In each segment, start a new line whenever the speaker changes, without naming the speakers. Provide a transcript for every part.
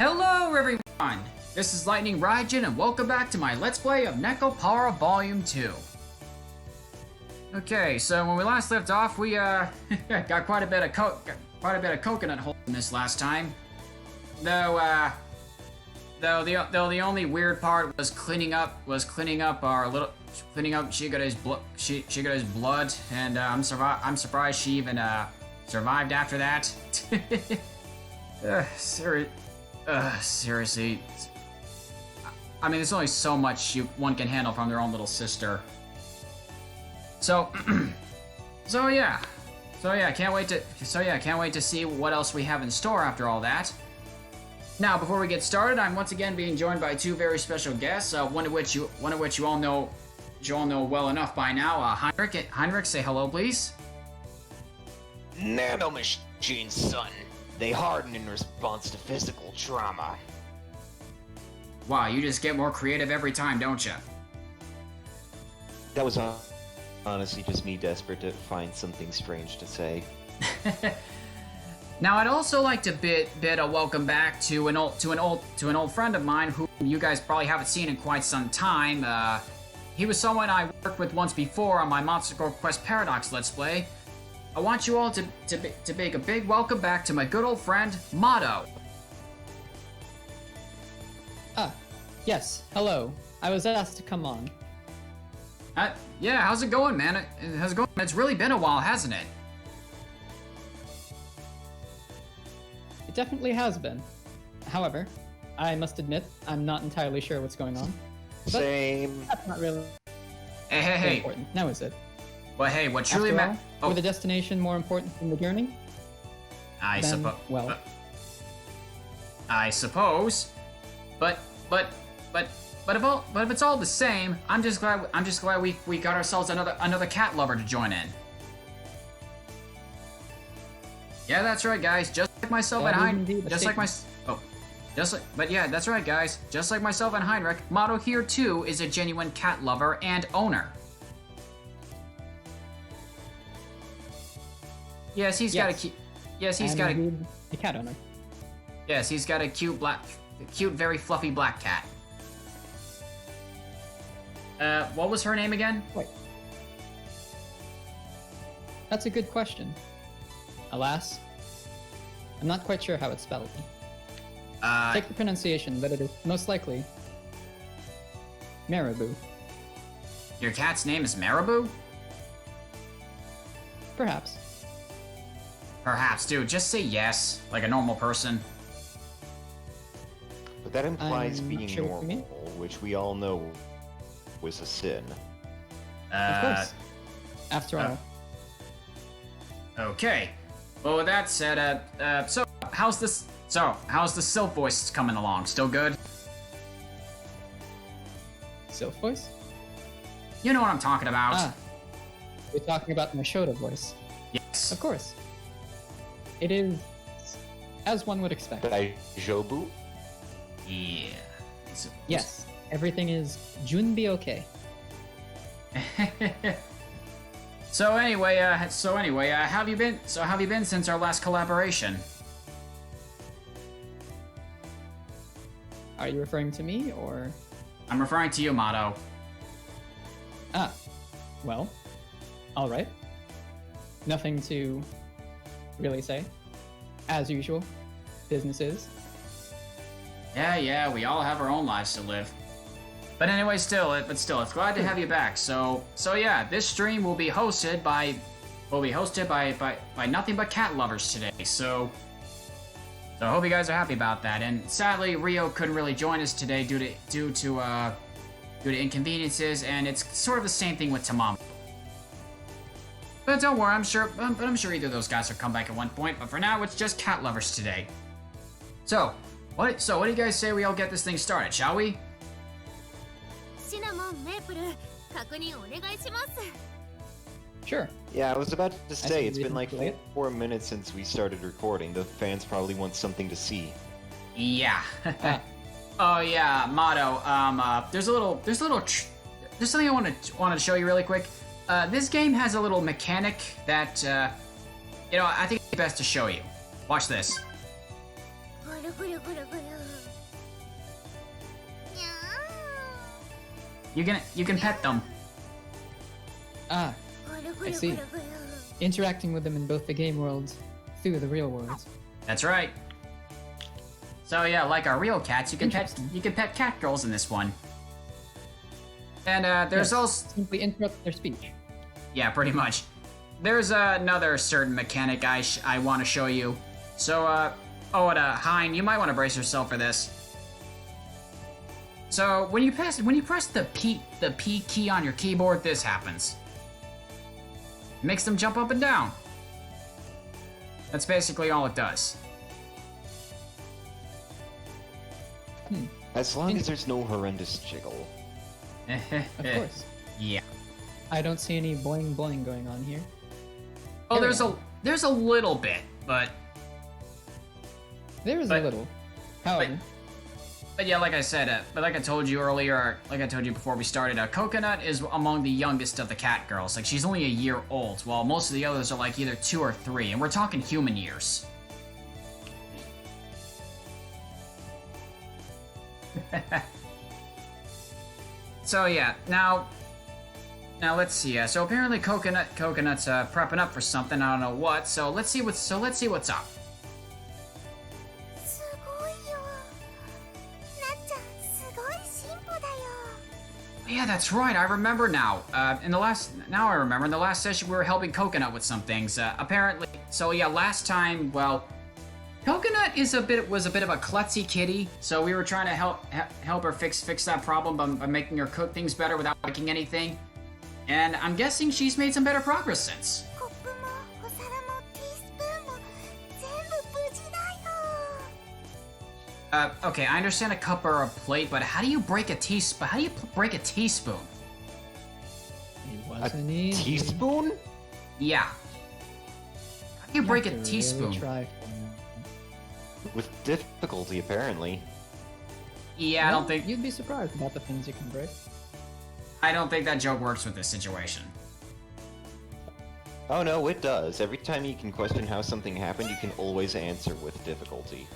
Hello everyone! This is Lightning Raijin and welcome back to my Let's Play of Nekopara Vol.2. Okay, so when we last left off, we got quite a bit of coconut wholesomeness last time. Though the only weird part was cleaning up Shigura's blood, and I'm surprised she even survived after that. Seriously. I mean, there's only so much one can handle from their own little sister. So yeah, can't wait to see what else we have in store after all that. Now, before we get started, I'm once again being joined by two very special guests. One of which you all know well enough by now. Heinrich, say hello, please.
Nanomachines, son. They harden in response to physical trauma.
Wow, you just get more creative every time, don't you?
That was honestly just me desperate to find something strange to say.
Now, I'd also like to bid a welcome back to an old friend of mine who you guys probably haven't seen in quite some time. He was someone I worked with once before on my Monster Quest Paradox Let's Play. I want you all to make a big welcome back to my good old friend, Mado.
Yes, hello. I was asked to come on.
Yeah, how's it going, man? How's it going? It's really been a while, hasn't it?
It definitely has been. However, I must admit, I'm not entirely sure what's going on. But
Same.
that's not really
Hey.
important, now is it?
Well, hey, what truly matters...
Were the destination more important than the journey?
I suppose.
Well,
I suppose. But if it's all the same, I'm just glad we got ourselves another cat lover to join in. Yeah, that's right, guys. Just like myself and Hein. That's right, guys. Just like myself and Heinrich, Mado here too is a genuine cat lover and owner. Yes, he's got a cute. Yes, he's got
a cat owner.
Yes, he's got a cute, very fluffy black cat. What was her name again?
Wait. That's a good question. Alas, I'm not quite sure how it's spelled. Take the pronunciation, but it is most likely Marabou.
Your cat's name is Marabou?
Perhaps.
Perhaps, dude. Just say yes, like a normal person.
But that implies
I'm
being
not sure what you
normal, which we all know was a sin.
Of course. After all.
Okay. Well, with that said, so how's the Sylph voice coming along? Still good?
Sylph voice?
You know what I'm talking about.
You're talking about my Shoda voice.
Yes.
Of course. It is as one would expect.
Jobu?
Yeah.
Yes. Everything is Junbi okay.
So anyway, how have you been? So how have you been since our last collaboration?
Are you referring to me, or...?
I'm referring to you, Mado.
Well, alright. Nothing to really say. As usual, business is.
Yeah, we all have our own lives to live. But anyway, it's glad to have you back. So yeah, this stream will be hosted by nothing but cat lovers today. So I hope you guys are happy about that. And sadly, Rio couldn't really join us today due to inconveniences, and it's sort of the same thing with Tamam. But don't worry, I'm sure either of those guys will come back at one point. But for now, it's just cat lovers today. So what do you guys say we all get this thing started, shall we?
Sure.
Yeah, I was about to say, it's
see
been like
reason
4 minutes since we started recording. The fans probably want something to see.
Yeah. Oh yeah, Mado. There's something I wanted to show you really quick. This game has a little mechanic that I think it's best to show you. Watch this. You can pet them.
Ah, I see. Interacting with them in both the game worlds through the real world.
That's right. So yeah, like our real cats, you can pet cat girls in this one. And there's also
simply interrupt their speech.
Yeah, pretty much. There's another certain mechanic I want to show you. So Hein, you might want to brace yourself for this. So when you press the P key on your keyboard, this happens. It makes them jump up and down. That's basically all it does.
As long as there's no horrendous jiggle.
Of course.
Yeah.
I don't see any boing boing going on here.
Oh, there's a little bit, but
there is a little. However.
But yeah, like I said, but like I told you earlier, like I told you before we started, Coconut is among the youngest of the cat girls. Like, she's only a year old, while most of the others are like either 2 or 3, and we're talking human years. So yeah, now let's see. So apparently Coconut's prepping up for something. I don't know what. So let's see what's up. Yeah, that's right. I remember now. In the last session we were helping Coconut with some things. Apparently, so yeah, last time, well, Coconut was a bit of a klutzy kitty, so we were trying to help her fix that problem by making her cook things better without breaking anything. And I'm guessing she's made some better progress since. Okay, I understand a cup or a plate, but how do you break a teaspoon? How do you break a teaspoon?
It wasn't easy.
Teaspoon?
Yeah. How do you break a teaspoon?
Really try
With difficulty, apparently.
Yeah, I don't think
you'd be surprised about the things you can break.
I don't think that joke works with this situation.
Oh no, it does. Every time you can question how something happened, you can always answer with difficulty.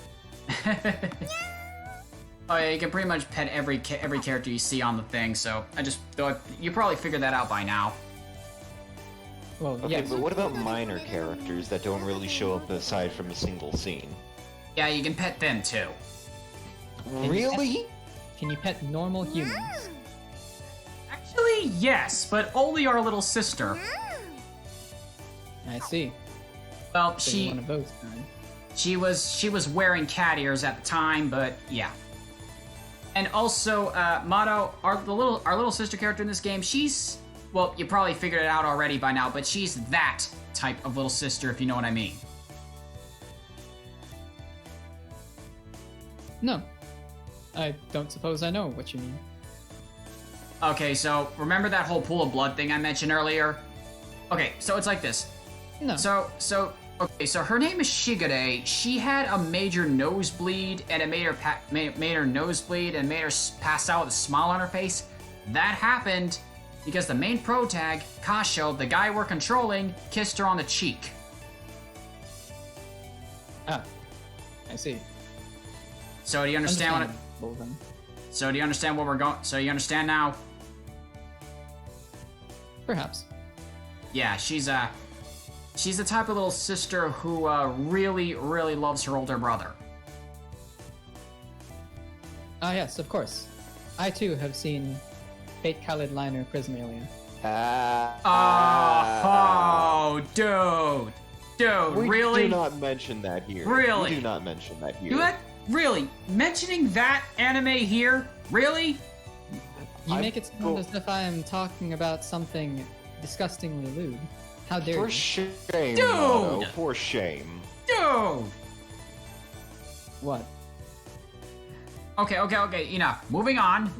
Oh yeah, you can pretty much pet every character you see on the thing. So you probably figured that out by now.
Well,
okay,
yes.
but what about minor characters that don't really show up aside from a single scene?
Yeah, you can pet them too.
Really?
Can you pet normal humans?
Actually, yes, but only our little sister.
I see.
Well,
So you're one of those kind.
She was wearing cat ears at the time, but yeah. And also, Mado, our little sister character in this game, she's, well, you probably figured it out already by now, but she's that type of little sister, if you know what I mean.
No. I don't suppose I know what you mean.
Okay, so remember that whole pool of blood thing I mentioned earlier? Okay, so it's like this.
No.
So her name is Shigure. She had a major nosebleed, and it made her nosebleed and made her pass out with a smile on her face. That happened because the main pro tag, Kasho, the guy we're controlling, kissed her on the cheek.
Ah, I see.
So do you understand So do you understand what we're going? So you understand now?
Perhaps.
Yeah, she's the type of little sister who really, really loves her older brother.
Ah, yes, of course. I too have seen Fate Khalid Liner Prismalia.
Oh, dude,
We
really?
do not mention that here.
Really?
We do not mention that here.
Really? Mentioning that anime here? Really?
You make it sound as if I am talking about something disgustingly lewd. How dare
For
you?
shame,
Dude!
Mado, for shame.
Dude!
What?
Okay, enough. Moving on.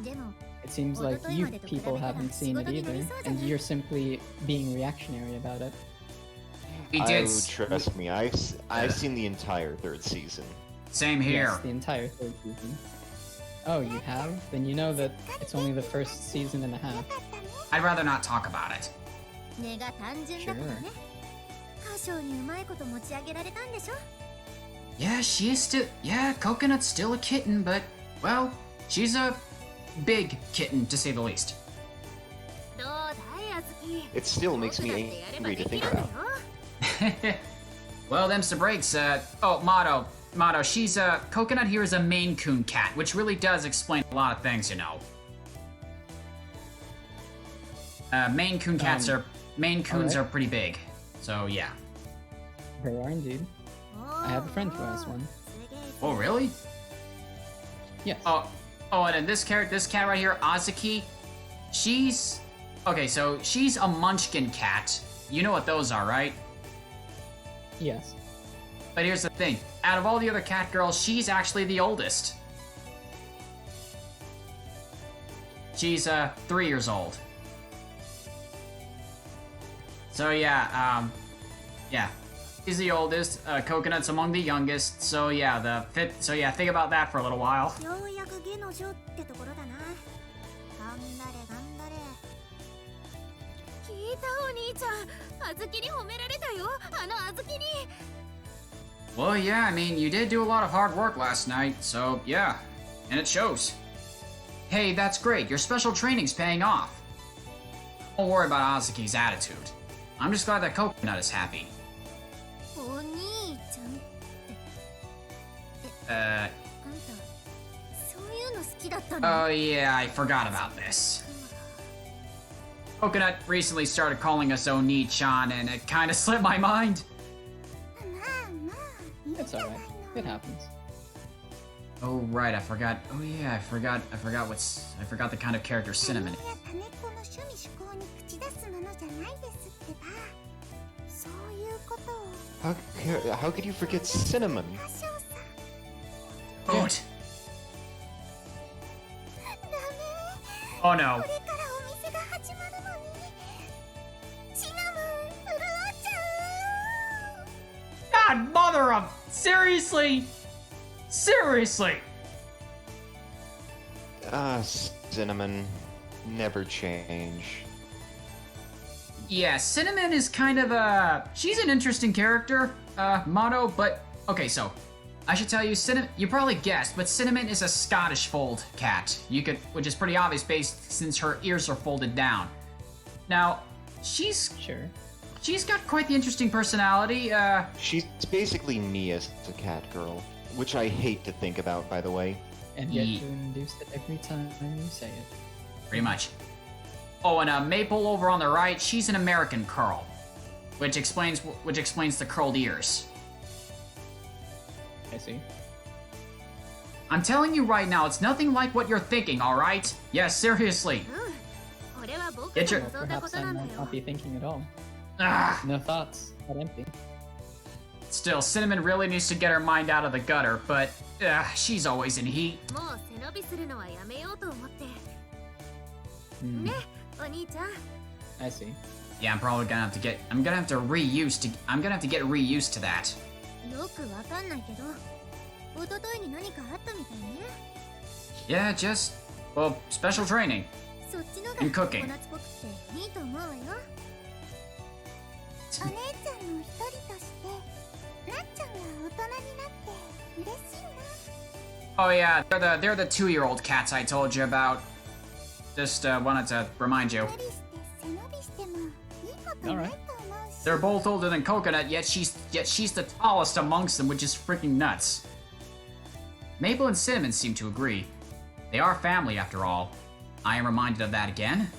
It seems like you people haven't seen it either, and you're simply being reactionary about it.
We did.
Trust me, I've seen the entire 3rd season.
Same here.
Yes, the entire 3rd season. Oh, you have? Then you know that it's only the 1st season and a half.
I'd rather not talk about it.
Sure.
Yeah, she is still. Yeah, Coconut's still a kitten, but, well, she's a big kitten, to say the least.
It still makes me angry to think about.
Well, them's the breaks. Oh, Mado, she's Coconut here is a Maine Coon cat, which really does explain a lot of things, you know. Maine Coon cats Maine Coons are pretty big, so yeah.
They are indeed. I have a friend who has one.
Oh, really?
Yes.
Oh, and then this cat right here, Azuki, she's... Okay, so she's a Munchkin cat. You know what those are, right?
Yes.
But here's the thing. Out of all the other cat girls, she's actually the oldest. She's, 3 years old. So yeah, she's the oldest, Coconut's among the youngest, so yeah, think about that for a little while. Well, yeah, I mean, you did do a lot of hard work last night, so yeah, and it shows. Hey, that's great, your special training's paying off. Don't worry about Azuki's attitude. I'm just glad that Coconut is happy. Oh yeah, I forgot about this. Coconut recently started calling us Oni-chan, and it kinda slipped my mind.
It's alright. It happens.
Oh right, I forgot. Oh yeah, I forgot the kind of character Cinnamon is.
How could you forget Cinnamon?
Good. Oh no. God, mother of... Seriously? Seriously?
Cinnamon. Never change.
Yeah, Cinnamon is kind of a... She's an interesting character, Mado, but... Okay, so... I should tell you, you probably guessed, but Cinnamon is a Scottish fold cat. Which is pretty obvious based since her ears are folded down. Now, she's got quite the interesting personality,
She's basically me as a cat girl, which I hate to think about, by the way.
And yet you induce it every time you say it.
Pretty much. Oh, and Maple over on the right, she's an American curl, which explains the curled ears.
I see.
I'm telling you right now, it's nothing like what you're thinking, alright? Yes, seriously. Get your...
Perhaps I might not be thinking at all.
Ah.
No thoughts. Not empty.
Still, Cinnamon really needs to get her mind out of the gutter, but she's always in heat.
I see.
Yeah, I'm probably gonna have to get... I'm gonna have to get reused to that. Yeah, just... Well, special training. And cooking. Oh yeah, they're the 2-year-old cats I told you about. Just wanted to remind you.
Alright.
They're both older than Coconut, yet she's the tallest amongst them, which is freaking nuts. Maple and Cinnamon seem to agree. They are family after all. I am reminded of that again.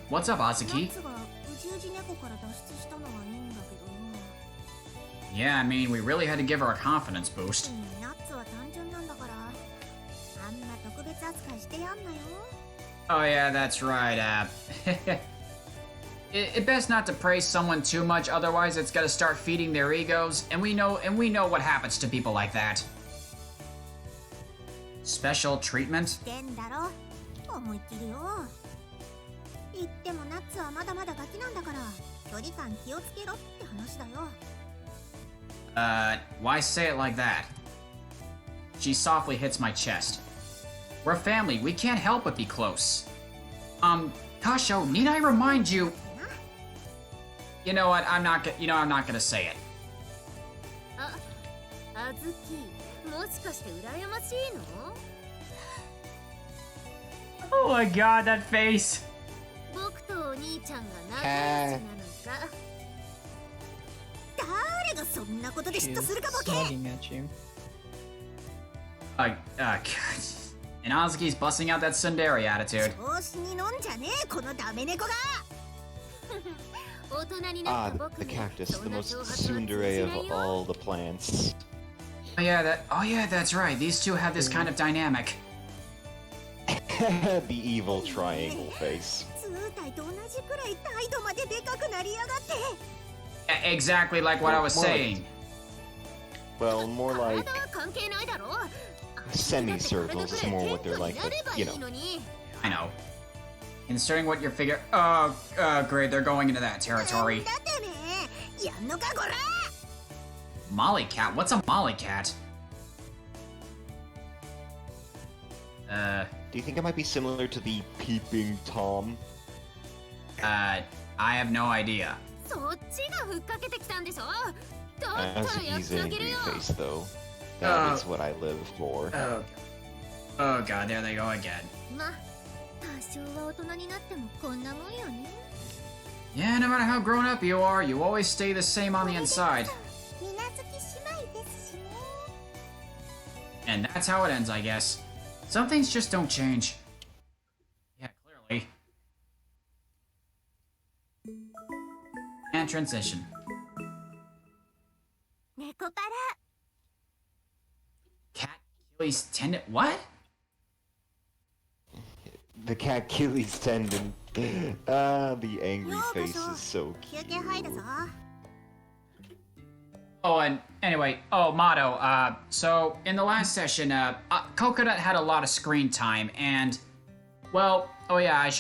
What's up, Azuki? Yeah, I mean, we really had to give her a confidence boost. Oh yeah, that's right, It best not to praise someone too much, otherwise it's gonna start feeding their egos, and we know what happens to people like that. Special treatment? Why say it like that? She softly hits my chest. We're family, we can't help but be close. Kasho, need I remind you... You know what? I'm not gonna say it.
あずき、もしかして羨ましいの？
Oh my god, that face.
僕とお兄ちゃんが仲良しなのか。誰がそんなことで嫉妬するかボケ。
Smugging at you.
God. And Azuki's busting out that tsundere attitude.
調子に乗んじゃねえこのダメ猫が。大人にな
Ah,
った僕
the
に
cactus,
そ
the
んな
most
挑発は通じ
tsundere
ない
of
よ。
all the plants.
Oh yeah, that's right. These two have this kind of dynamic.
The evil triangle face.
通体と同じくらい態度まででかくなりやがって。
Exactly like what I was saying.
Well, more like
体は関係ないだろ。
semicircles is more what they're like, but you know.
I know. Inserting what your figure. Great. They're going into that territory.
だってね、やんのかこら。
Molly cat? What's a Molly cat?
Do you think it might be similar to the peeping Tom?
I have no idea.
そっちがふっかけてきたんでしょ。だったらやっ
Azuki's
てあげる
angry
よ。
face, though. That is what I live for.
Oh god, there they go again.
ま、多少は大人になってもこんなもんよね。
Yeah, no matter how grown up you are, you always stay the same on the inside.
水無月姉妹ですしね。
And that's how it ends, I guess. Some things just don't change. Yeah, clearly. And transition.
ネコパラ。
Cat Achilles tendon. What?
The cat Achilles tendon. The angry face is so
休憩入るぞ。
Oh, and anyway, Mado, so in the last session, Coconut had a lot of screen time, and, well, oh yeah, I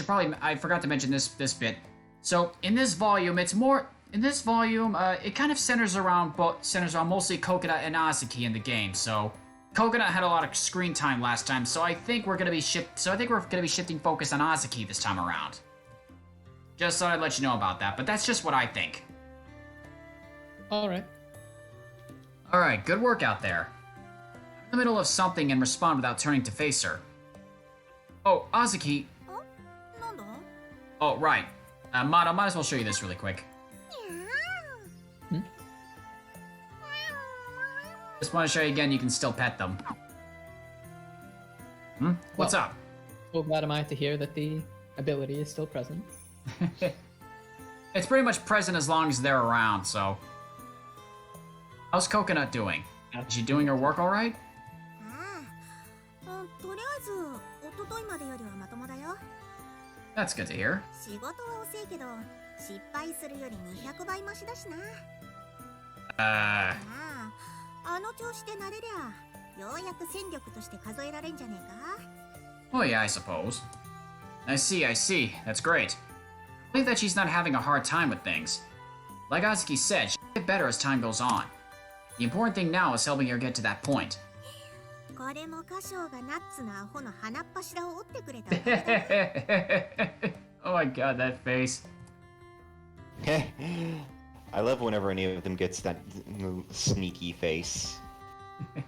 forgot to mention this bit. So, in this volume, it kind of centers around mostly Coconut and Azuki in the game, so Coconut had a lot of screen time last time, so I think we're gonna be shifting focus on Azuki this time around. Just thought I'd let you know about that, but that's just what I think.
Alright.
Alright, good work out there. I'm in the middle of something and respond without turning to face her. Oh, Azuki.
なんだ？
Oh, right. Mado, might as well show you this really quick. Just want to show you again, you can still pet them. What's
Well.
up?
So glad am I to hear that the ability is still present.
It's pretty much present as long as they're around, so... How's Coconut doing? Is she doing her work alright?
ああ、とりあえず一昨日までよりはまともだよ。
That's good to hear.
仕事は遅いけど、失敗するより200倍マシだしな。 あの調子で慣れりゃ、ようやく戦力として数えられんじゃねえか。
Well, yeah, I suppose. I see. That's great. I believe that she's not having a hard time with things. Like Azuki said, she'll get better as time goes on. The important thing now is helping her get to that point.
これも歌唱がナッツのアホの鼻っ柱を折ってくれたおかげだ。
Oh my god, that face.
I love whenever any of them gets that sneaky face.
I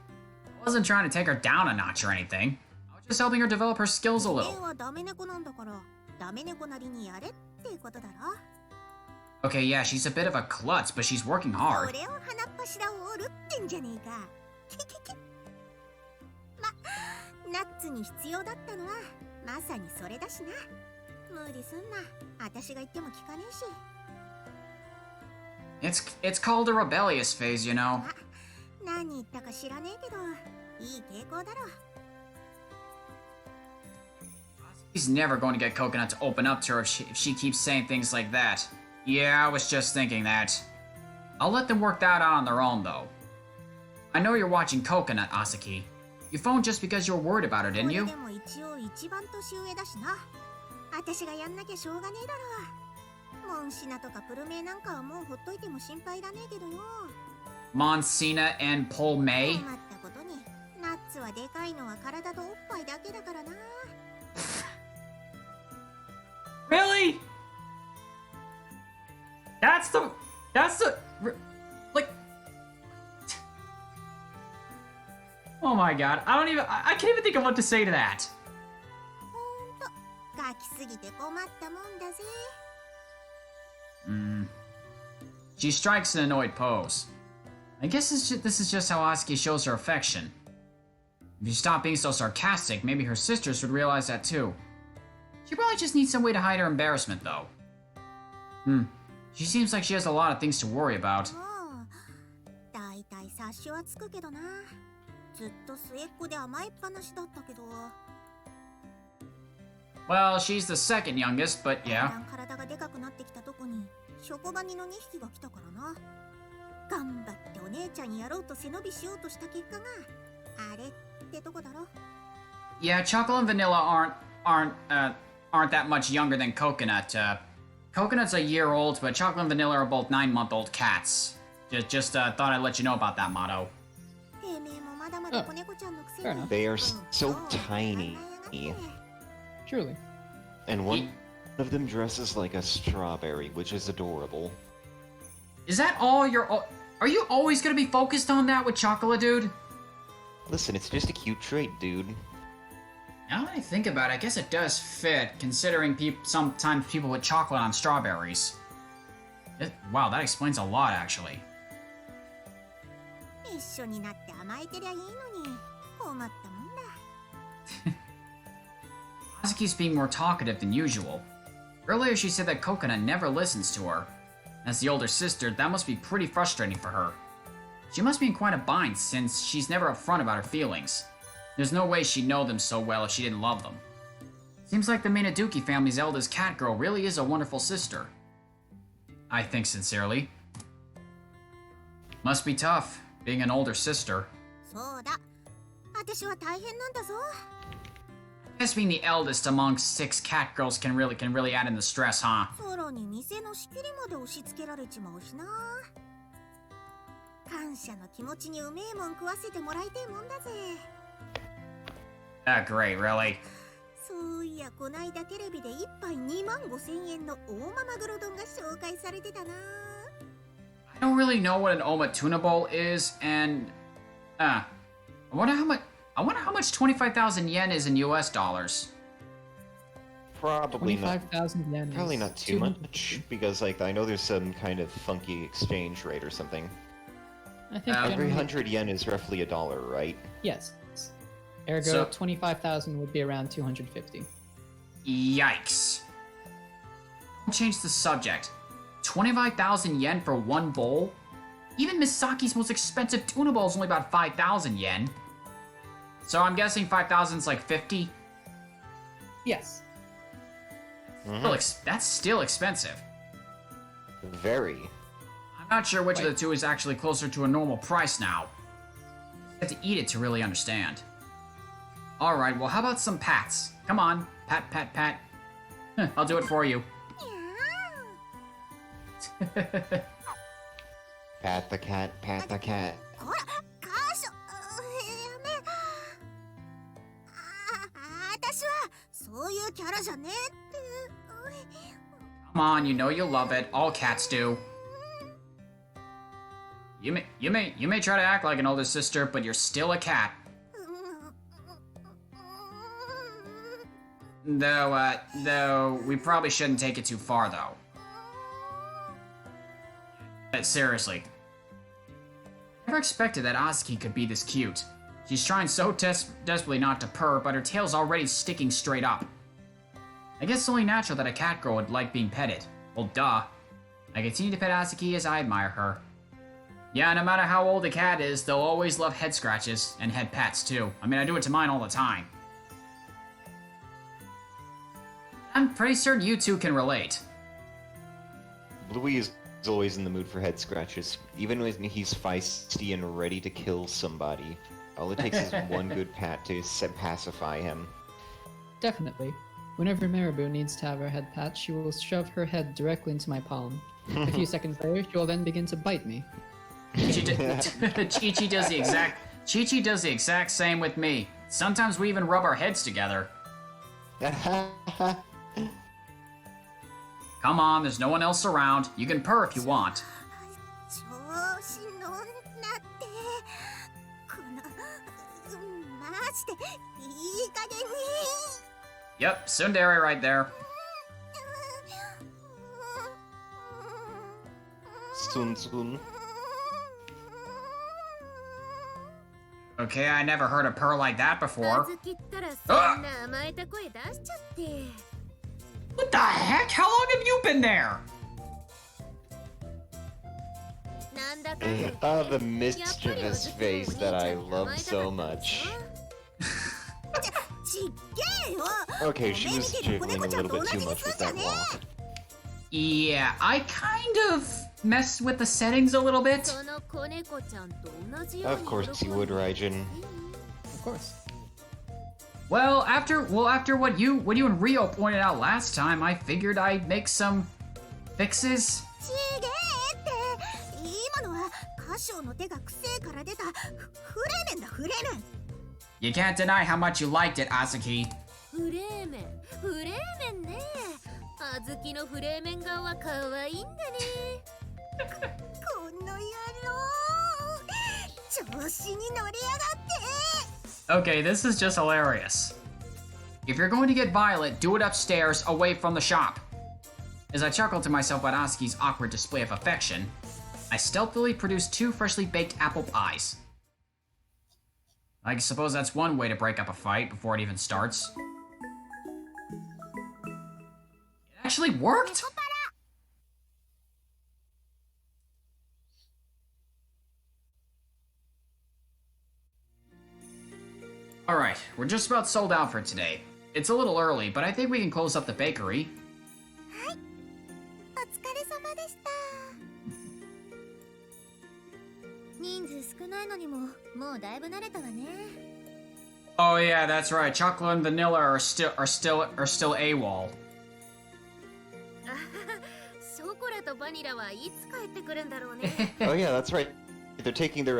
wasn't trying to take her down a notch or anything. I was just helping her develop her skills a
俺
little.
はダメ猫なんだから、ダメ猫なりにやれってことだろ。
Okay, yeah, she's a bit of a klutz, but she's working hard.
俺を鼻っ柱を折るってんじゃねえか。キキキ。ま、ナッツに必要だったのはまさにそれだしな。無理すんな。私が言っても聞かねえし。
It's called a rebellious phase, you know.
何言ったか知らねえけど、いい傾向だろ。
He's never going to get Coconut to open up to her if she keeps saying things like that. Yeah, I was just thinking that. I'll let them work that out on their own, though. I know you're watching Coconut, Azuki. You phoned just because you were worried about her, didn't you?
でも一応一番年上だしな。私がやんなきゃしょうがねえだろ。モンシナとかプルメイなんかはもうほっといても心配だねえけどよ。
Monsina and Pol May?
困ったことに、ナッツはでかいのは体とおっぱいだけだからな。
Really? That's the... Like... Oh my god, I can't even think of what to say to that.
ガキすぎて困ったもんだぜ。
She strikes an annoyed pose. I guess this is just how Asuki shows her affection. If you stop being so sarcastic, maybe her sisters would realize that too. She probably just needs some way to hide her embarrassment, though. She seems like she has a lot of things to worry about.
だいたい察しはつくけどな。ずっと末っ子で甘えっぱなしだったけど。
Well, she's the second youngest, but yeah.
体がでかくなってきたとこに職場にの2匹が来たからな。頑張ってお姉ちゃんにやろうと背伸びしようとした結果があれってとこだろ。
Yeah, Chocolate and Vanilla aren't that much younger than Coconut. Coconut's a year old, but Chocolate and Vanilla are both 9-month-old cats. Just thought I'd let you know about that, Mado.
Fair enough.
They are so tiny.
Truly.
And one of them dresses like a strawberry, which is adorable.
Is that all are you always gonna be focused on that with Chocolate, dude?
Listen, it's just a cute trait, dude.
Now that I think about it, I guess it does fit, considering sometimes people put chocolate on strawberries. Wow, that explains a lot, actually.
一緒になって甘えてりゃいいのに困ったもんだ。
Asuki's being more talkative than usual. Earlier she said that Coconut never listens to her. As the older sister, that must be pretty frustrating for her. She must be in quite a bind since she's never upfront about her feelings. There's no way she'd know them so well if she didn't love them. Seems like the Minaduki family's eldest cat girl really is a wonderful sister. I think sincerely. Must be tough, being an older sister.
そうだ。私は大変なんだぞ。
I guess being the eldest amongst 6 cat girls can really add in the stress, huh?
さらに店の仕切りまで押し付けられちまうしな。感謝の気持ちにうめえもん食わせてもらいてえもんだぜ。
Great, really?
そういや、こないだテレビで1杯25,000円の大間マグロ丼が紹介されてたな。
I don't really know what an Oma tuna bowl is, and I wonder how much 25,000 yen is in US dollars.
Probably not.
25,000 yen.
Probably not too much, because like I know there's some kind of funky exchange rate or something.
I think
Every 100 yen is roughly $1, right?
Yes. Ergo, 25,000 would be around 250.
Yikes. Don't change the subject. 25,000 yen for one bowl? Even Misaki's most expensive tuna bowl is only about 5,000 yen. So I'm guessing 5,000 is like 50?
Yes.
That's still expensive.
Very.
I'm not sure which of the two is actually closer to a normal price now. You have to eat it to really understand. Alright, well how about some pats? Come on, pat, pat, pat. I'll do it for you.
Pat the cat, pat the cat.
ほら、カーショやめ。私はそういうキャラじゃねえって。
Come on, you know you love it. All cats do. You may try to act like an older sister, but you're still a cat. Though we probably shouldn't take it too far, though. But seriously. I never expected that Asuki could be this cute. She's trying so desperately not to purr, but her tail's already sticking straight up. I guess it's only natural that a cat girl would like being petted. Well, duh. I continue to pet Asuki as I admire her. Yeah, no matter how old a cat is, they'll always love head scratches, and head pats too. I mean, I do it to mine all the time. I'm pretty certain you two can relate.
Bluey is always in the mood for head scratches, even when he's feisty and ready to kill somebody. All it takes is one good pat to pacify him.
Definitely. Whenever Marabou needs to have her head pat, she will shove her head directly into my palm. A few seconds later, she will then begin to bite me.
Chi-Chi does the exact same with me. Sometimes we even rub our heads together. Come on, there's no one else around. You can purr if you want.
調子乗んなってこのマジでいい加減に
Yep, tsundere right there.
Sun.
Okay, I never heard a purr like that before.
預けたらそんな甘えた声出しちゃって
What the heck? How long have you been there?
なんだかんだ
Oh, the mischievous face that I love so much.
ちっげえよ
Okay, she was jiggling a little bit too much with that walk.
Yeah, I kind of messed with the settings a little bit.
その子猫ちゃんと同じように
Of course you would, Raijin.
Of course.
Well, after what you and Rio pointed out last time, I figured I'd make some fixes.
ちげえって今のは歌唱の手がくせえから出たフレーメンだフレーメン
You can't deny how much you liked it, Azuki.
フレーメンねあずきのフレーメン顔は可愛いんだね
この野郎調子に乗りやがって
Okay, this is just hilarious. If you're going to get violent, do it upstairs, away from the shop. As I chuckled to myself at Azuki's awkward display of affection, I stealthily produced 2 freshly baked apple pies. I suppose that's one way to break up a fight before it even starts. It actually worked! Alright, we're just about sold out for today. It's a little early, but I think we can close up the bakery.
お疲れ様でした人数少ないのにももうだいぶ慣れたわね
Oh yeah, that's right. Chocolate and vanilla are still AWOL.
ショコラとバニラはいつ帰ってくるんだろうね
Oh yeah, that's right. They're taking their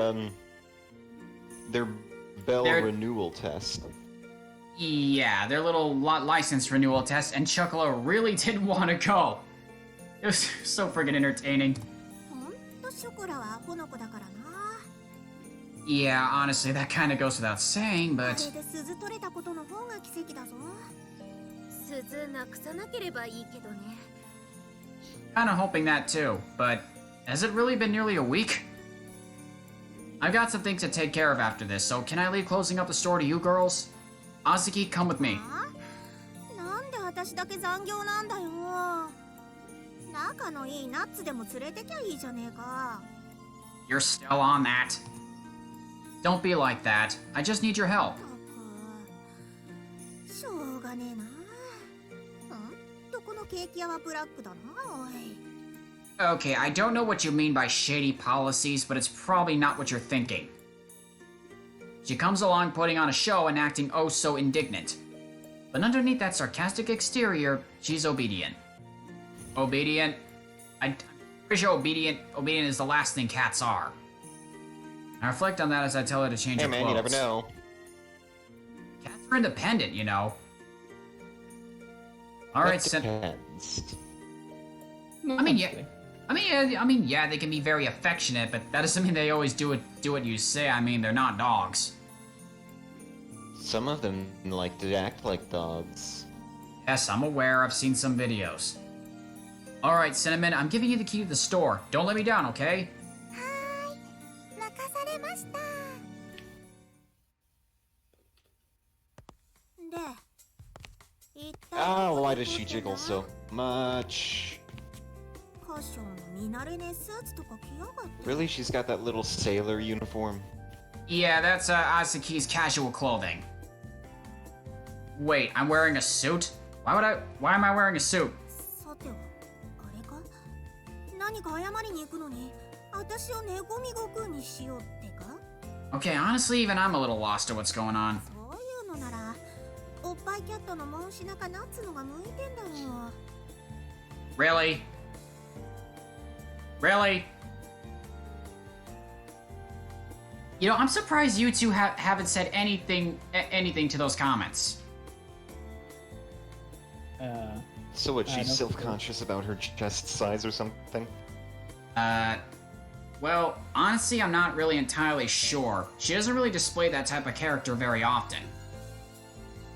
bell
They're-
renewal test.
Yeah, their little license renewal test, and Chocolate really didn't want to go. It was so friggin' entertaining.
ほんとショコラはアホの子だからな
Yeah, honestly, that kind of goes without saying,
これ
but
で鈴取れたことの方が奇跡だぞ
鈴なくさなければいいけどね
kind of hoping that too. But has it really been nearly a week? I've got some things to take care of after this, so can I leave closing up the store to you girls? Azuki, come with me.
なんで私だけ残業なんだよ仲のいいナッツでも連れてきゃいいじゃねえか
You're still on that. Don't be like that. I just need your help.
しょうがねえなどこのケーキ屋はブラックだなおい
Okay, I don't know what you mean by shady policies, but it's probably not what you're thinking. She comes along putting on a show and acting oh so indignant. But underneath that sarcastic exterior, she's obedient. Obedient? I'm pretty sure obedient is the last thing cats are. I reflect on that as I tell her to change
Hey
her
man,
clothes.
you never know.
Cats are independent, you know. Alright,
That depends.
I mean, yeah.
Mostly.
Yeah, they can be very affectionate, but that doesn't mean they always do what you say. I mean, they're not dogs.
Some of them like to act like dogs.
Yes, I'm aware. I've seen some videos. Alright, Cinnamon, I'm giving you the key to the store. Don't let me down, okay?
はーい任されましたで一体
Ah, why does she jiggle so much?
歌唱の見慣れねえスーツとか着やがって
Really? She's got that little sailor uniform?
Yeah, that's Azuki's casual clothing. Wait, I'm wearing a suit? Why am I wearing a suit?
さてはあれか何か謝りに行くのに私を寝込み悟空にしようってか
Okay, honestly, even I'm a little lost at what's going on.
そういうのならおっぱいキャットのモンシナかナッツのが向いてんだろ
Really? Really? You know, I'm surprised you two haven't said anything to those comments.
So what, she's
no.
self-conscious about her chest size or something?
Well, honestly, I'm not really entirely sure. She doesn't really display that type of character very often.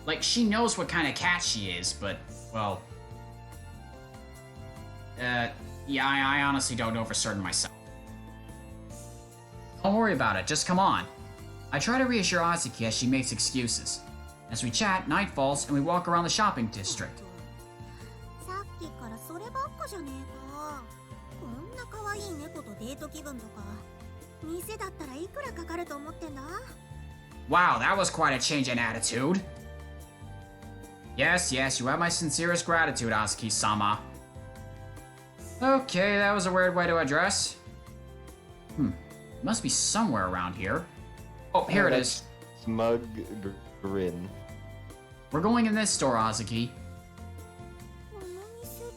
Like, she knows what kind of cat she is, but, well... yeah, I honestly don't know for certain myself. Don't worry about it, just come on. I try to reassure Azuki as she makes excuses. As we chat, night falls, and we walk around the shopping district.
さっきからそればっかじゃねえか。こんな可愛い猫とデート気分とか。店だったらいくらかかると思ってんだ？
Wow, that was quite a change in attitude. Yes, yes, you have my sincerest gratitude, Azuki-sama. Okay, that was a weird way to address. Must be somewhere around here. Oh, here it is.
Smug grin.
We're going in this store, Azuki.
この店って。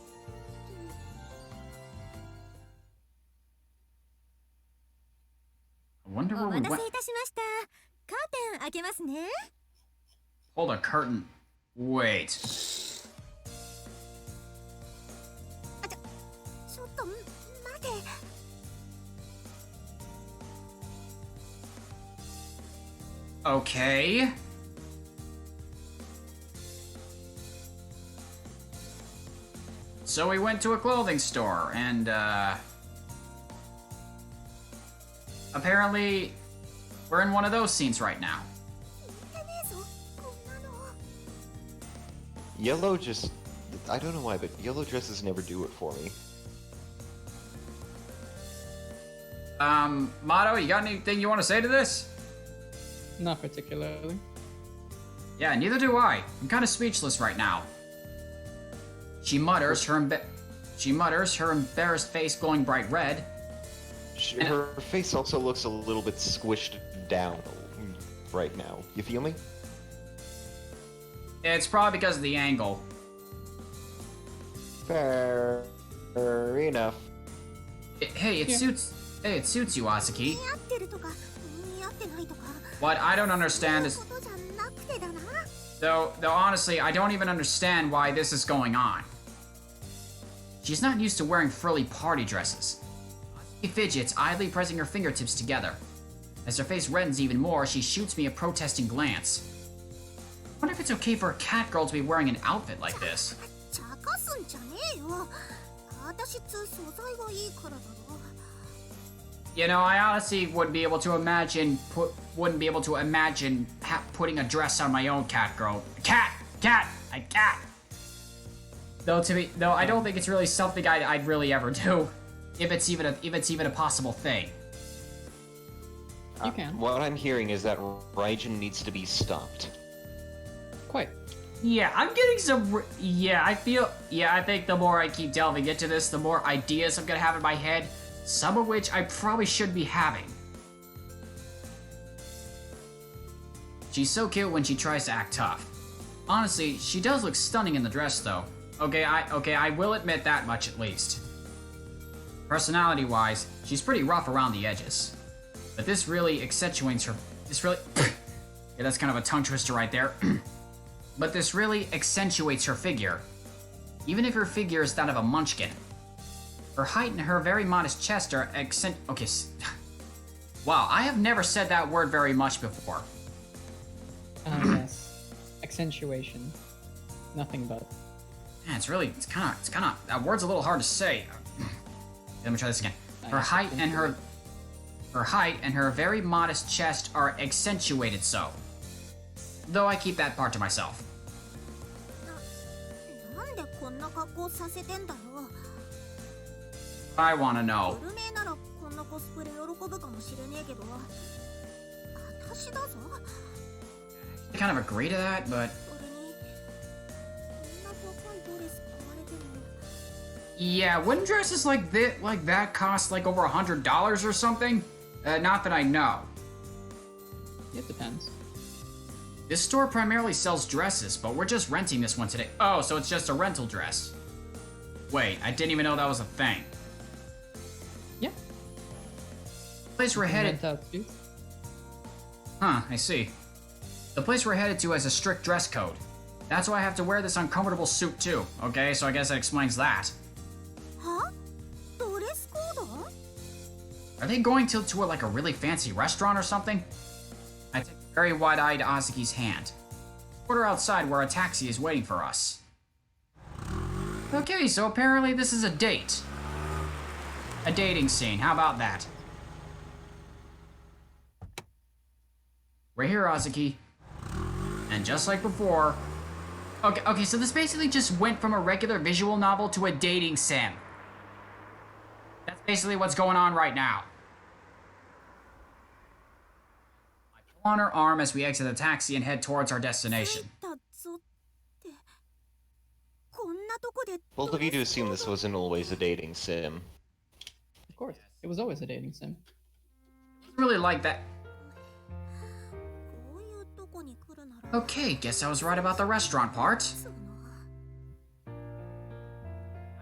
I wonder
お
where we
待た
went.
せいたしました。カーテン開けますね。
Hold a curtain. Wait.
ちょっと待て。
Okay. So we went to a clothing store, and, apparently, we're in one of those scenes right now.
見てねえぞ、こんなの。
Yellow just... I don't know why, but yellow dresses never do it for me.
Mado, you got anything you want to say to this?
Not particularly.
Yeah, neither do I. I'm kind of speechless right now. She mutters, her embarrassed face glowing bright red.
Her face also looks a little bit squished down right now. You feel me?
It's probably because of the angle.
Fair enough.
Hey, it suits you, Azuki.
似合ってるとか似合ってないとか。
What I don't understand
そ
is,
ういうことじゃなくてだな。
though honestly, I don't even understand why this is going on. She's not used to wearing frilly party dresses. She fidgets, idly pressing her fingertips together. As her face reddens even more, she shoots me a protesting glance. I wonder if it's okay for a cat girl to be wearing an outfit like this.
茶化すんじゃねえよ。私素材がいいからだろ。
You know, I honestly wouldn't be able to imagine putting a dress on my own cat girl. Cat. Though I don't think it's really something I'd really ever do, if it's even a possible thing.
You can.
What I'm hearing is that Raijin needs to be stopped.
Quite.
Yeah, I'm getting some. I think the more I keep delving into this, the more ideas I'm gonna have in my head. Some of which I probably should be having. She's so cute when she tries to act tough. Honestly, she does look stunning in the dress, though. Okay, I will admit that much at least. Personality-wise, she's pretty rough around the edges. But this really accentuates her... yeah, that's kind of a tongue twister right there. But this really accentuates her figure. Even if her figure is that of a munchkin. Her height and her very modest chest are okay. Wow, I have never said that word very much before.
Yes. Accentuation. Nothing but.
Man, it's kind of, that word's a little hard to say. Let me try this again. Her height and her very modest chest are accentuated so. Though I keep that part to myself.
なんでこんな格好させてんだろう。
I wanna know.
グルメならこんなコスプレ喜ぶかもしれねえけど、私だぞ。
I kind of agree to that, but
それに、こんな高いドレス買われても。
yeah, wouldn't dresses like that cost like over $100 or something? Not that I know.
It depends.
This store primarily sells dresses, but we're just renting this one today. Oh, so it's just a rental dress. Wait, I didn't even know that was a thing.
Yeah.
The place we're headed...
Rent out too.
Huh, I see. The place we're headed to has a strict dress code. That's why I have to wear this uncomfortable suit too, okay? So I guess that explains that.
は？ドレスコード？
Are they going to like a really fancy restaurant or something? I take a very wide-eyed Azuki's hand. Order outside where a taxi is waiting for us. Okay, so apparently this is a date. A dating scene, how about that? We're here, Azuki. And just like before... Okay, so this basically just went from a regular visual novel to a dating sim. That's basically what's going on right now. I pull on her arm as we exit the taxi and head towards our destination.
着いたぞってこんなとこで
Bold of you to assume this wasn't always a dating sim.
Of course, it was always a dating sim.
I really like that.
こういうとこに来るなら
Okay, guess I was right about the restaurant part.
その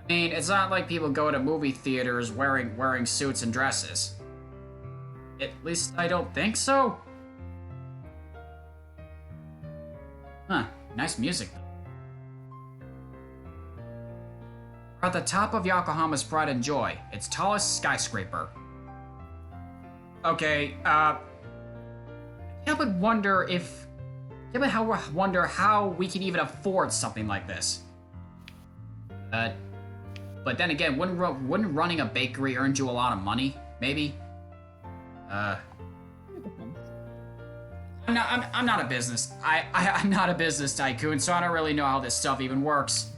I mean, it's not like people go to movie theaters wearing suits and dresses. At least I don't think so. Huh, nice music though. We're at the top of Yokohama's pride and joy, its tallest skyscraper. Okay, I can't but wonder how we can even afford something like this. But then again, wouldn't running a bakery earn you a lot of money? Maybe. I'm not a business. I'm not a business tycoon, so I don't really know how this stuff even works.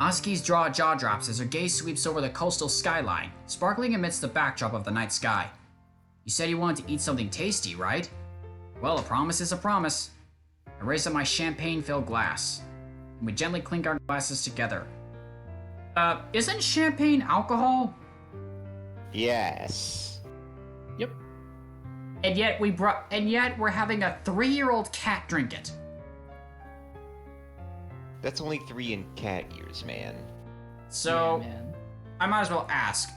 Azuki's jaw drops as her gaze sweeps over the coastal skyline, sparkling amidst the backdrop of the night sky. You said you wanted to eat something tasty, right? Well, a promise is a promise. I raise up my champagne-filled glass, and we gently clink our glasses together. Isn't champagne alcohol?
Yes.
Yep.
And yet we're having a 3-year-old cat drink it.
That's only 3 in cat years, man.
So,
Yeah, man.
I might as well ask.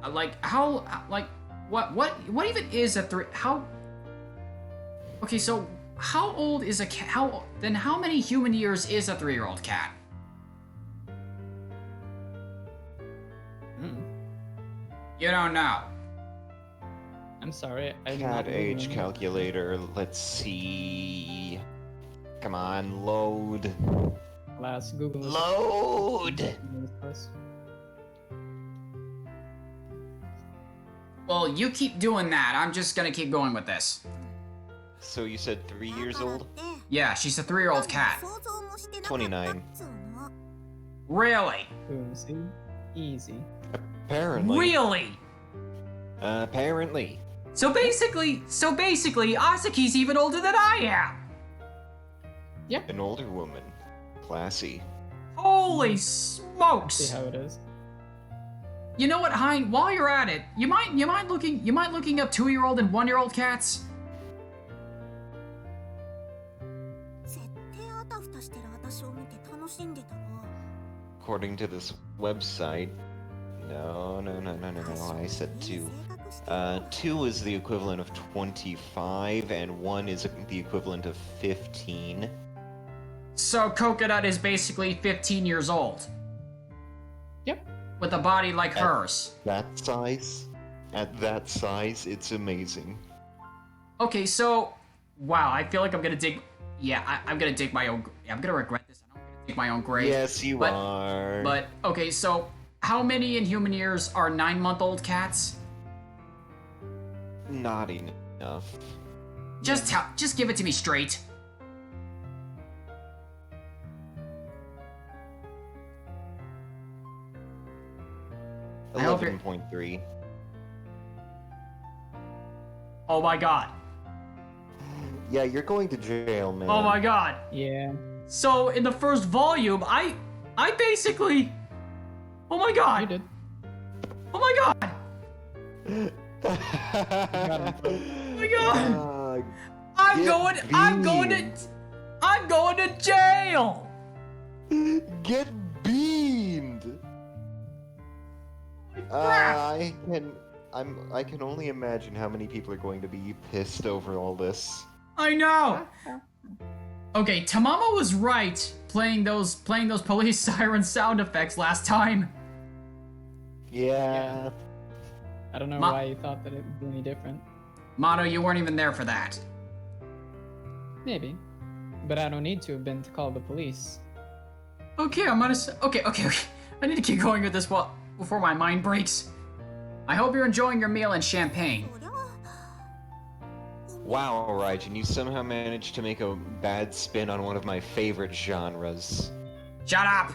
What even is a 3? How? Okay, so how old is a cat? How many human years is a 3-year-old cat? You don't know.
I'm sorry. I'm
Cat
not
age
Googling.
calculator, let's see. Come on, load.
Alas, Google.
Load!
Well, you keep doing that. I'm just gonna keep going with this.
So you said 3 years
だからっ
old?
て
Yeah, she's a 3-year-old cat.
想像もしてなかったっつうの
Really?
Boom, see? Easy.
Apparently.
Really?
Apparently.
So basically, Azuki's even older than I am.
An older woman. Classy.
Holy
See
smokes!
how it is.
You know what, Hein? While you're at it, you mind looking up 2-year-old and 1-year-old cats?
絶対あたふたしてる私を見て楽しんでたわ
According to this website. No, I said 2. 2 is the equivalent of 25, and 1 is the equivalent of 15.
So Coconut is basically 15 years old.
Yep.
With a body like hers.
That size? At that size, it's amazing.
Okay, so... Wow, I feel like I'm gonna dig... Yeah, I'm gonna dig my own... I'm gonna regret this. I'm gonna dig my own grave.
Yes, you are.
But, okay, so... How many in human years are 9-month-old cats?
Not enough.
Just give it to me straight. I hope you're-
11.3.
Oh my god.
Yeah, you're going to jail, man.
Oh my god.
Yeah.
So, in the first volume, I basically... Oh my
You
god.
did.
Oh my god.
Got him.
Oh my god. I'm going to jail.
Get beamed. I can only imagine how many people are going to be pissed over all this.
I know. Okay, Tamama was right playing those police siren sound effects last time.
Yeah.
I don't know why you thought that it would be any different.
Mado, you weren't even there for that.
Maybe. But I don't need to have been to call the police.
Okay, okay. I need to keep going with this before my mind breaks. I hope you're enjoying your meal and champagne.
Wow, Raijin, you somehow managed to make a bad spin on one of my favorite genres.
Shut up!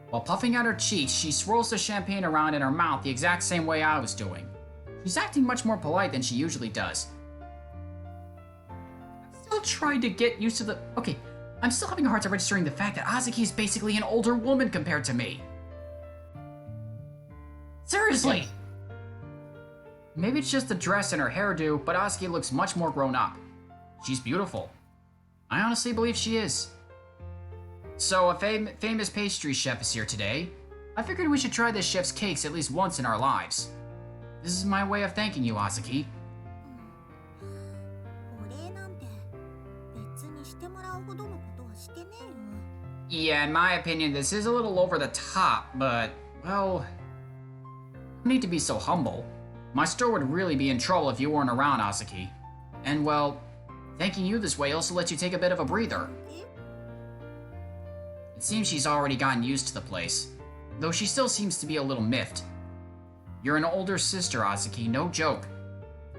While puffing out her cheeks, she swirls the champagne around in her mouth the exact same way I was doing. She's acting much more polite than she usually does. I'm still trying to get used to the... Okay, I'm still having a hard time registering the fact that Azuki is basically an older woman compared to me. Seriously!
Yes.
Maybe it's just the dress and her hairdo, but Azuki looks much more grown up. She's beautiful. I honestly believe she is. So, a famous pastry chef is here today. I figured we should try this chef's cakes at least once in our lives. This is my way of thanking you, Azuki. Yeah, in my opinion, this is a little over the top, but, well, no need to be so humble. My store would really be in trouble if you weren't around, Azuki. And, well, thanking you this way also lets you take a bit of a breather. It seems she's already gotten used to the place, though she still seems to be a little miffed. You're an older sister, Azuki, no joke.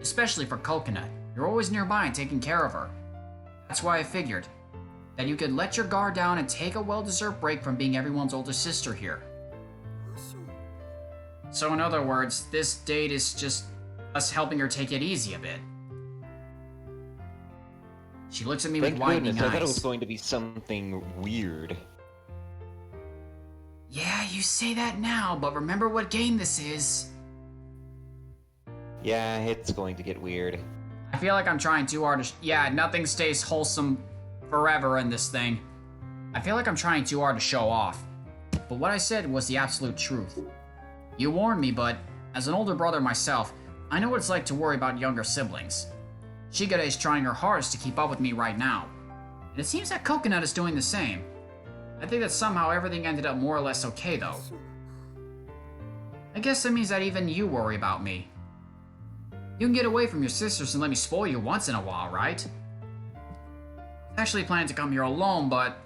Especially for Coconut. You're always nearby and taking care of her. That's why I figured that you could let your guard down and take a well-deserved break from being everyone's older sister here. So in other words, this date is just us helping her take it easy a bit. She looks at me with widening eyes.
I thought it was going to be something weird.
Yeah, you say that now, but remember what game this is.
Yeah, it's going to get weird.
I feel like I'm trying too hard to... Yeah, nothing stays wholesome forever in this thing. I feel like I'm trying too hard to show off. But what I said was the absolute truth. You warned me, but as an older brother myself, I know what it's like to worry about younger siblings. Shigure is trying her hardest to keep up with me right now. And it seems that Coconut is doing the same. I think that somehow everything ended up more or less okay, though. I guess that means that even you worry about me. You can get away from your sisters and let me spoil you once in a while, right? I actually planned to come here alone, but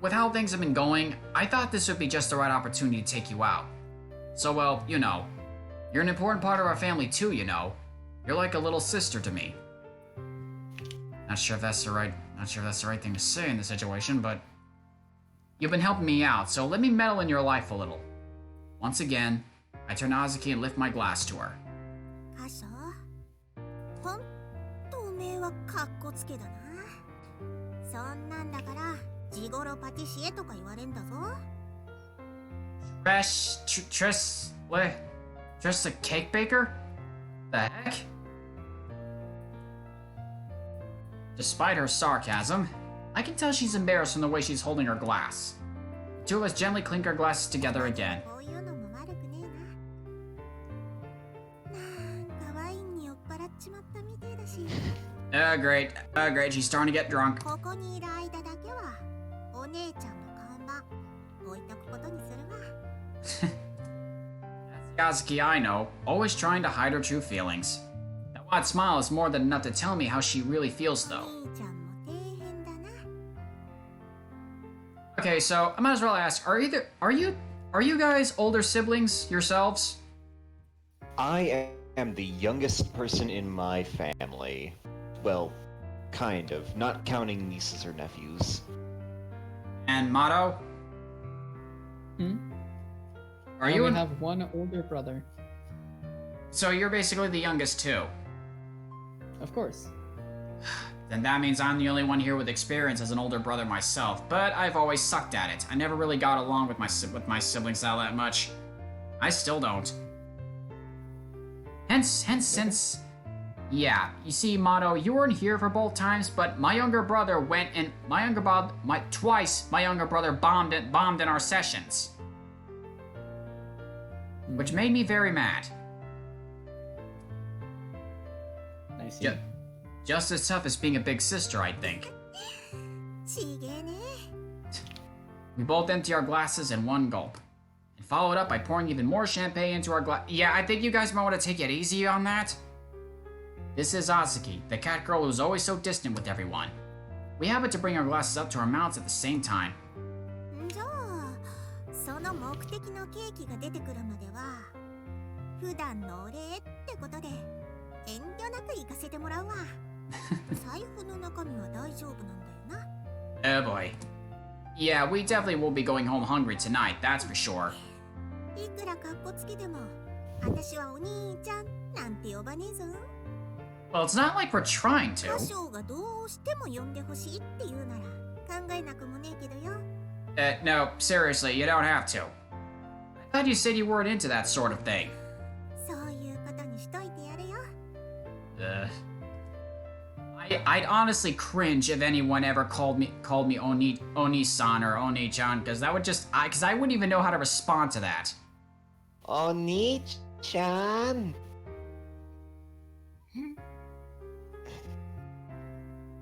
with how things have been going, I thought this would be just the right opportunity to take you out. So, well, you know, you're an important part of our family too, you know. You're like a little sister to me. Not sure if that's the right thing to say in this situation, but you've been helping me out, so let me meddle in your life a little. Once again, I turn to Azuki and lift my glass to her. Tress a cake baker? The heck? Despite her sarcasm, I can tell she's embarrassed from the way she's holding her glass. The two of us gently clink our glasses together again. Great. She's starting to get drunk. That's the Azuki I know, always trying to hide her true feelings. That wide smile is more than enough to tell me how she really feels, though. Okay, so I might as well ask: are you guys older siblings yourselves?
I am the youngest person in my family. Well, kind of, not counting nieces or nephews.
And Mado?
I only have one older brother.
So you're basically the youngest too?
Of course.
Then that means I'm the only one here with experience as an older brother myself, but I've always sucked at it. I never really got along with my siblings all that much. I still don't. Since... Yeah, you see, Mado, you weren't here for both times, but my younger brother went and... Twice, my younger brother bombed in our sessions. Which made me very mad.
I see.
Just as tough as being a big sister, I think. We both empty our glasses in one gulp. And follow it up by pouring even more champagne into our glass. Yeah, I think you guys might want to take it easy on that. This is Azuki, the cat girl who's always so distant with everyone. We happen to bring our glasses up to our mouths at the same time.
じゃあその目的のケーキが出てくるまでは普段のお礼ってことで遠慮なく行かせてもらうわ。財布の中身は大丈夫なんだよな。
Oh boy. Yeah, we definitely will be going home hungry tonight, that's for sure.
いくらかっこつけても私はお兄ちゃんなんて呼ばねえぞ。
Well, it's not like we're trying
歌
to.
唱がどうしても呼んでほしいって言うなら考えなくもねえけどよ。
No, seriously, you don't have to. I thought you said you weren't into that sort of thing.
そういうことにしといてやれよ。
I'd honestly cringe if anyone ever called me Oni-san or Oni-chan, because that would because I wouldn't even know how to respond to that.
Oni-chan.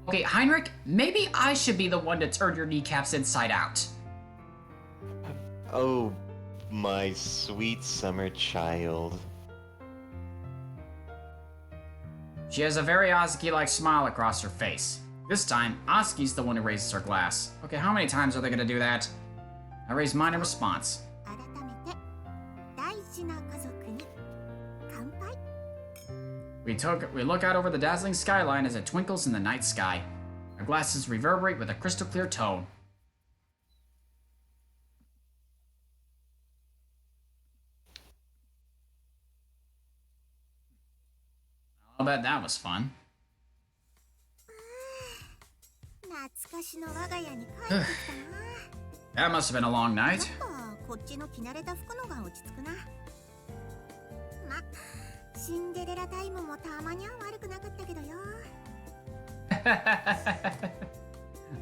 Okay, Heinrich, maybe I should be the one to turn your kneecaps inside out.
Oh, my sweet summer child.
She has a very Azuki-like smile across her face. This time, Azuki's the one who raises her glass. Okay, how many times are they gonna do that? I raise mine in response.
改めて大事な家族に乾杯。
We look out over the dazzling skyline as it twinkles in the night sky. Our glasses reverberate with a crystal clear tone. I'll bet that was fun.
懐かしの我が家に帰ってきたな。
That must have been a long
やっ
night.
ぱこっちの着慣れた服のが落ち着くな。ま、シンデレラタイムもたまには悪くなかったけどよ。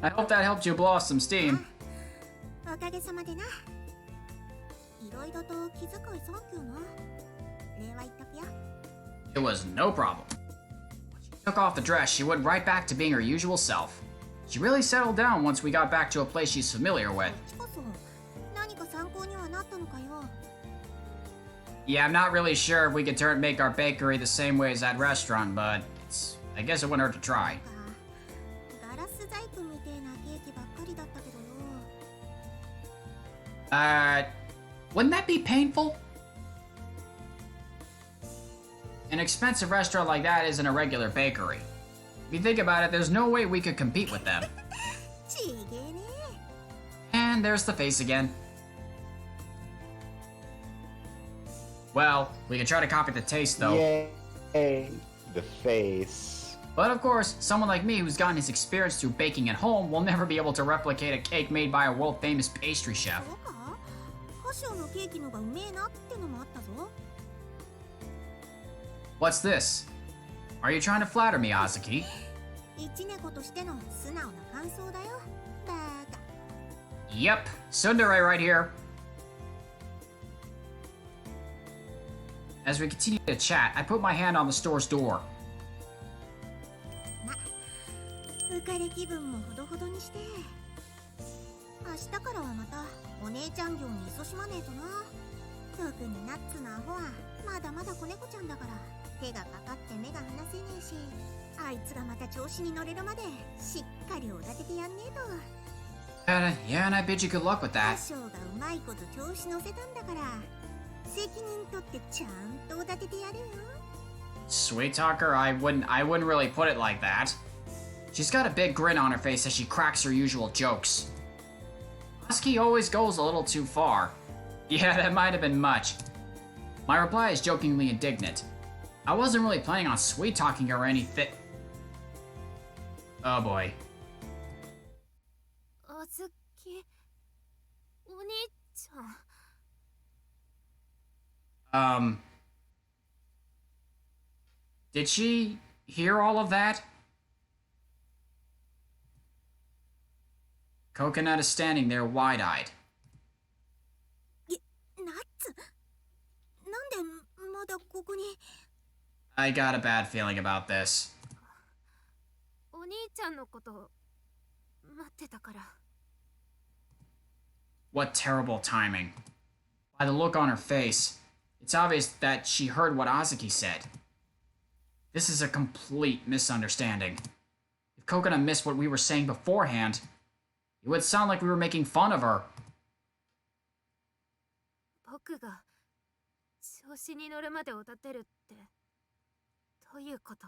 I hope that helped you blow off some steam.
おかげさまでな。いろいろと気遣いサンキューな。礼は言っとくよ。
It was no problem. When she took off the dress, she went right back to being her usual self. She really settled down once we got back to a place she's familiar with.
こっちこそ何か参考にはなったのかよ。
Yeah, I'm not really sure if we could make our bakery the same way as that restaurant, but I guess it wouldn't hurt to try.
ガラス細工みてえなケーキばっかりだったけどよ。
Wouldn't that be painful? An expensive restaurant like that isn't a regular bakery. If you think about it, there's no way we could compete with them.
ちげえね。
And there's the face again. Well, we could try to copy the taste though.
Yay! The face.
But of course, someone like me who's gotten his experience through baking at home will never be able to replicate a cake made by a world-famous pastry chef.
そうか？歌唱のケーキのがうめえなってのもあったぞ。
What's this? Are you trying to flatter me, Azuki?
一猫としての素直な感想だよ。バカ。
Yep, tsundere right here. As we continue to chat, I put my hand on the store's door.
ま、浮かれ気分もほどほどにして。明日からはまたお姉ちゃん業に勤しまねえとな。特にナッツのアホはまだまだ子猫ちゃんだから手がかかって目が離せねえし、あいつがまた調子に乗れるまでしっかりおだててやんねえと。
Yeah, and I bid you good luck with
歌
that.
唱がうまいこと調子乗せたんだから責任取ってちゃんとおだててやれよ。
Sweet talker, I wouldn't really put it like that. She's got a big grin on her face as she cracks her usual jokes. Azuki always goes a little too far. Yeah, that might have been much. My reply is jokingly indignant. I wasn't really planning on sweet talking her or anything. Oh boy.
あずきお兄ちゃん。
Did she hear all of that? Coconut is standing there wide-eyed.
ナッツなんでまだここに。
I got a bad feeling about this.
お兄ちゃんのこと待ってたから。
What terrible timing. By the look on her face, it's obvious that she heard what Azuki said. This is a complete misunderstanding. If Coconut missed what we were saying beforehand, it would sound like we were making fun of her.
僕が調子に乗るまでを立てるってどういうこと？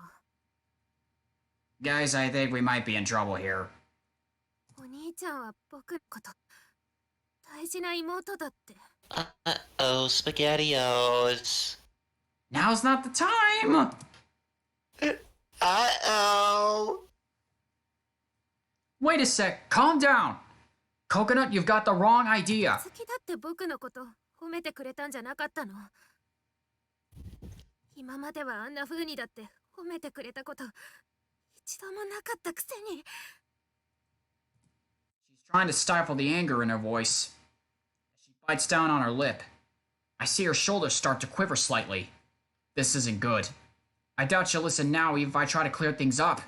Guys, I think we might be in trouble here.
お兄ちゃんは僕のこと大事な妹だって。
Uh-oh, SpaghettiOs.
Now's not the time!
Uh-oh.
Wait a sec, calm down. Coconut, you've got the wrong idea.
好きだって僕のこと褒めてくれたんじゃなかったの？今まではあんな風にだって褒めてくれたこと一度もなかったくせに。
She's trying to stifle the anger in her voice. She bites down on her lip. I see her shoulders start to quiver slightly. This isn't good. I doubt she'll listen now even if I try to clear things up.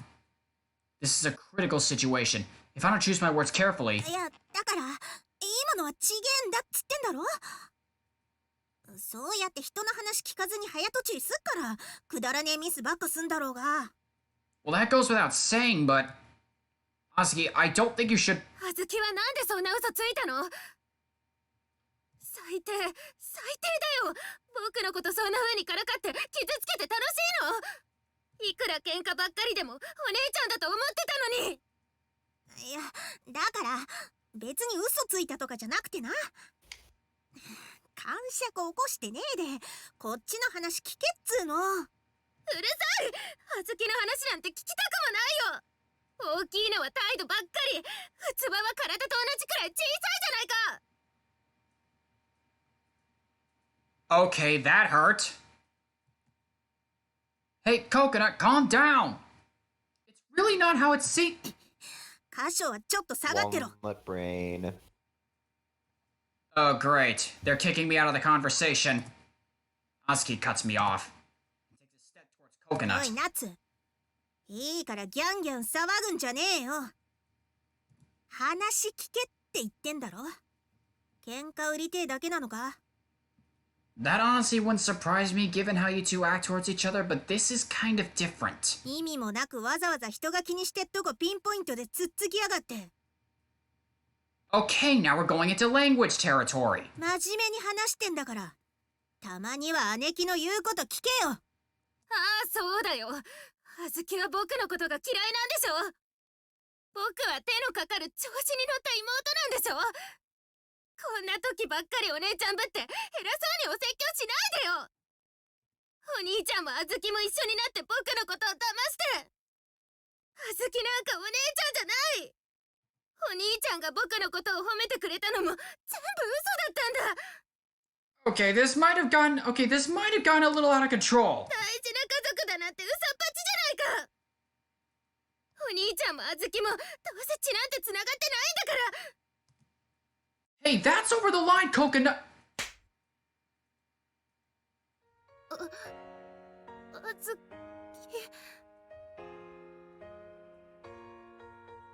This is a critical situation. If I don't choose my words carefully...
いや、だから今のはちげんだっつってんだろ。そうやって人の話聞かずに早とちりすっからくだらねえミスばっかすんだろうが。
Well, that goes without saying, but... Azuki, I don't think you should...
あずきはなんでそんな嘘ついたの？最低だよ。僕のことそんな風にからかって傷つけて楽しいの？いくら喧嘩ばっかりでもお姉ちゃんだと思ってたのに。
いや、だから別に嘘ついたとかじゃなくてな。感触起こしてねえでこっちの話聞けっつーの。
うるさい！あずきの話なんて聞きたくもないよ。大きいのは態度ばっかり。器は体と同じくらい小さいじゃないか。
Okay, that hurt. Hey, Coconut, calm down. It's really not how it seems.
箇所はちょっと下がってろ。
Walnut brain.
Oh, great. They're kicking me out of the conversation. Azuki cuts me off. Takes a step towards
お
Coconut.
いナツ、いいからギャンギャン騒ぐんじゃねえよ。話聞けって言ってんだろ。喧嘩売りてえだけなのか。
That honestly wouldn't surprise me given how you two act towards each other, but this is kind of different.
意味もなくわざわざ人が気にしてっとこピンポイントでつっつきやがって。
Okay, now we're going into language territory.
真面目に話してんだから。たまには姉貴の言うこと聞けよ。
ああ、そうだよ。あずきは僕のことが嫌いなんでしょ。僕は手のかかる調子に乗った妹なんでしょ。こんな時ばっかりお姉ちゃんぶって偉そうにお説教しないでよ。お兄ちゃんもあずきも一緒になって僕のことを騙して。あずきなんかお姉ちゃんじゃない。お兄ちゃんが僕のことを褒めてくれたのも全部嘘だったんだ。
Okay, this might have gone a little out of control.
大事な家族だなんて嘘っぱちじゃないか。お兄ちゃんもあずきもどうせ血なんて繋がってないんだから。
Hey, that's over the line, Coconut!
あずき。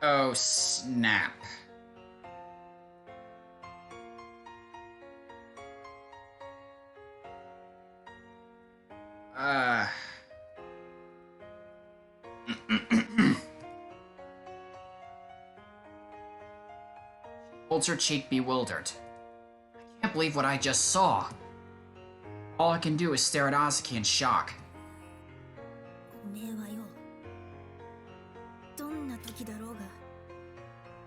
Oh, snap. Holds her cheek bewildered. I can't believe what I just saw. All I can do is stare at Azuki in shock.
おめえはよ、どんな時だろうが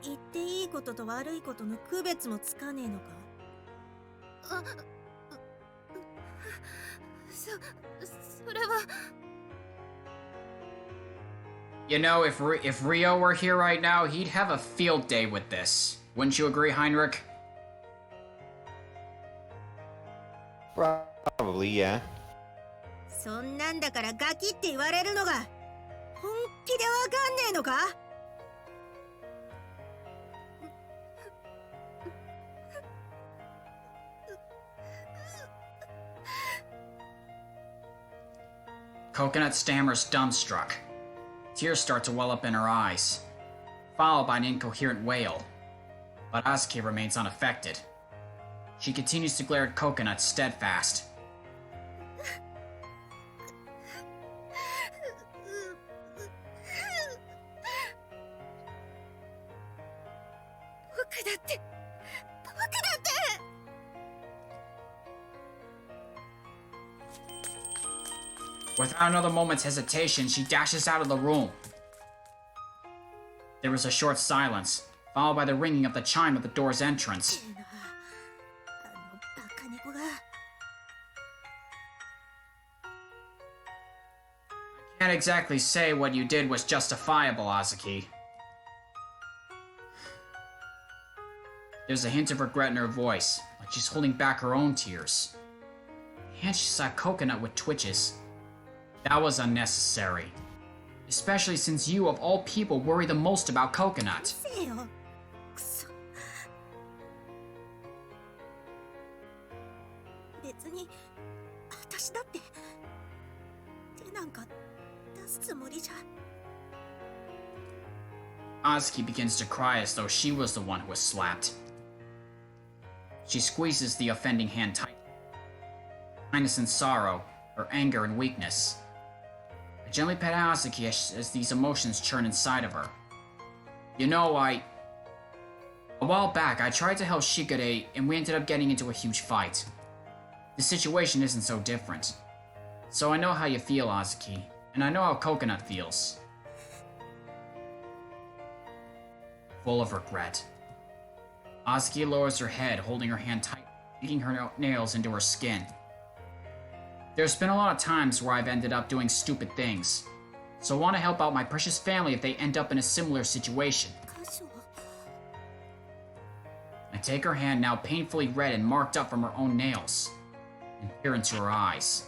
言っていいことと悪いことの区別もつかねえのか。
それは。
You know, if Rio were here right now, he'd have a field day with this. Wouldn't you agree, Heinrich?
Probably, yeah.
そんなんだからガキって言われるのが本気でわかんねえのか。
Coconut stammers dumbstruck. Tears start to well up in her eyes, followed by an incoherent wail. But Asuki remains unaffected. She continues to glare at Coconut steadfast. Without another moment's hesitation, she dashes out of the room. There is a short silence, followed by the ringing of the chime at the door's entrance. I can't exactly say what you did was justifiable, Asuki. There's a hint of regret in her voice, like she's holding back her own tears. The hand she saw Coconut with twitches. That was unnecessary. Especially since you, of all people, worry the most about Coconut. Asuki begins to cry as though she was the one who was slapped. She squeezes the offending hand tight. Kindness and sorrow, her anger and weakness. I gently pet Asuki as these emotions churn inside of her. You know, a while back, I tried to help Shikare, and we ended up getting into a huge fight. The situation isn't so different. So I know how you feel, Asuki, and I know how Coconut feels. Full of regret. Asuki lowers her head, holding her hand tight, digging her nails into her skin. There's been a lot of times where I've ended up doing stupid things, so I want to help out my precious family if they end up in a similar situation. I take her hand, now painfully red and marked up from her own nails, and peer into her eyes.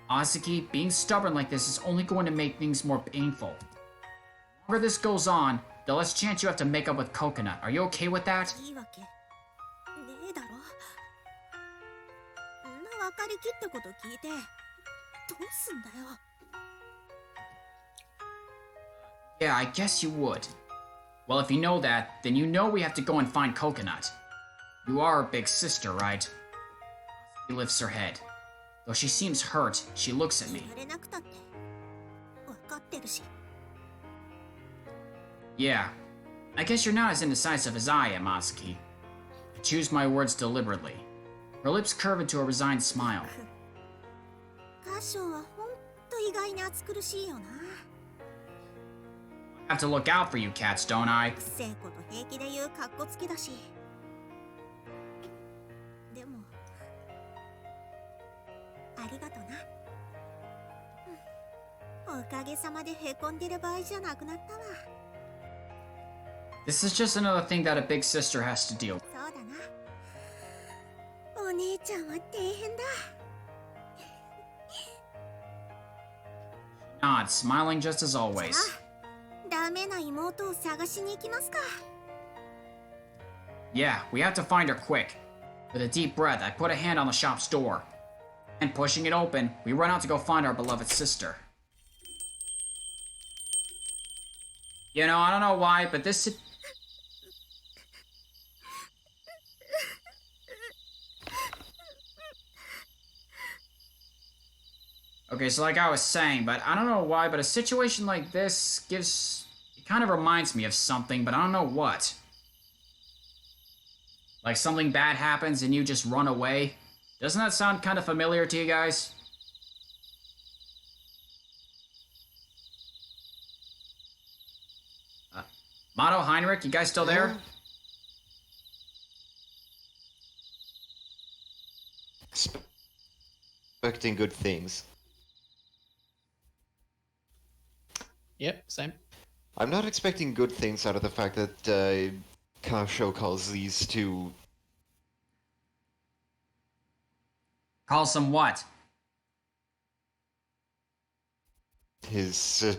Asuki, being stubborn like this is only going to make things more painful. The longer this goes on, the less chance you have to make up with Coconut. Are you okay with that? Yeah, I guess you would. Well, if you know that, then you know we have to go and find Coconut. You are her big sister, right? She lifts her head. Though she seems hurt, she looks at me. Yeah, I guess you're not as indecisive as I am, Asuki. I choose my words deliberately. Her lips curve into a resigned smile. I have to look out for you cats, don't I? This is just another thing that a big sister has to deal with. Nods, smiling just as always. Yeah, we have to find her quick. With a deep breath, I put a hand on the shop's door. And pushing it open, we run out to go find our beloved sister. You know, I don't know why, but this... Okay, so like I was saying, but I don't know why, but a situation like this gives... It kind of reminds me of something, but I don't know what. Like something bad happens and you just run away. Doesn't that sound kind of familiar to you guys? Mado, Heinrich, you guys still there?
Expecting good things.
Yep, same.
I'm not expecting good things out of the fact that Kasho calls these two...
Call some what?
his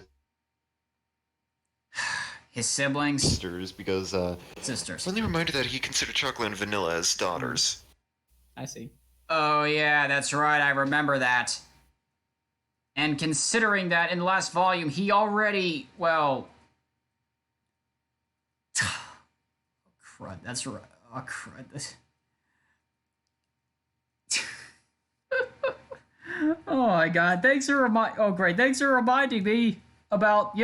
His siblings?
sisters, because
Sisters.
friendly reminder that he considered chocolate and vanilla as daughters.
I see.
Oh yeah, that's right, I remember that. And considering that in the last volume he already, well... crud. That's right. Oh, crud. Oh my god. Thanks for reminding me about,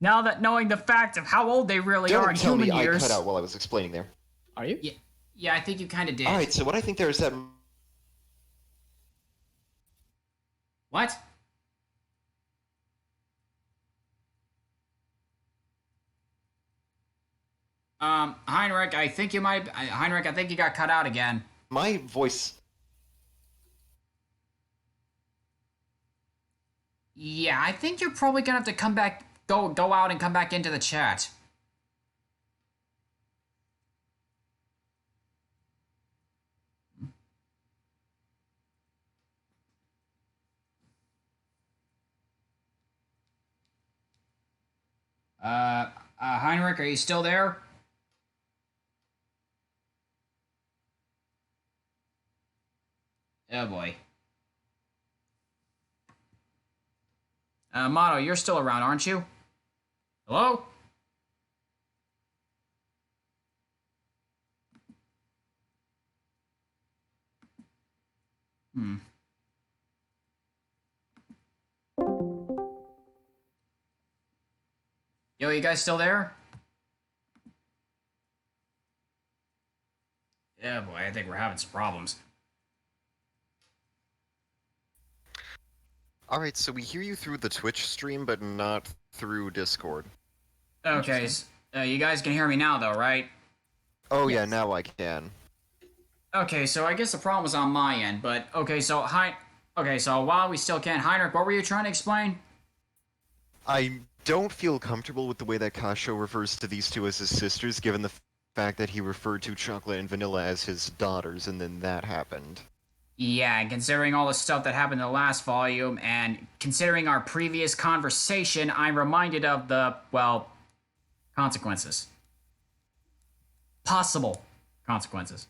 now that knowing the fact of how old they really are in
Don't tell
human
me
years.
I cut out while I was explaining there.
Are you?
Yeah, I think you kind of did.
Alright, so what I think there is that...
What? Heinrich, I think you got cut out again.
My voice...
Yeah, I think you're probably gonna have to come back, go out and come back into the chat. Heinrich, are you still there? Oh boy. Mado, you're still around, aren't you? Hello? Yo, you guys still there? Yeah, boy, I think we're having some problems.
Alright, so we hear you through the Twitch stream, but not through Discord.
Okay, you guys can hear me now, though, right?
Oh yeah, now I can.
Okay, so I guess the problem was on my end, but okay, so while we still can, Heinrich, what were you trying to explain?
I don't feel comfortable with the way that Kasho refers to these two as his sisters, given the fact that he referred to Chocolate and Vanilla as his daughters, and then that happened.
Yeah, and considering all the stuff that happened in the last volume, and considering our previous conversation, I'm reminded of the, well, consequences. Possible consequences.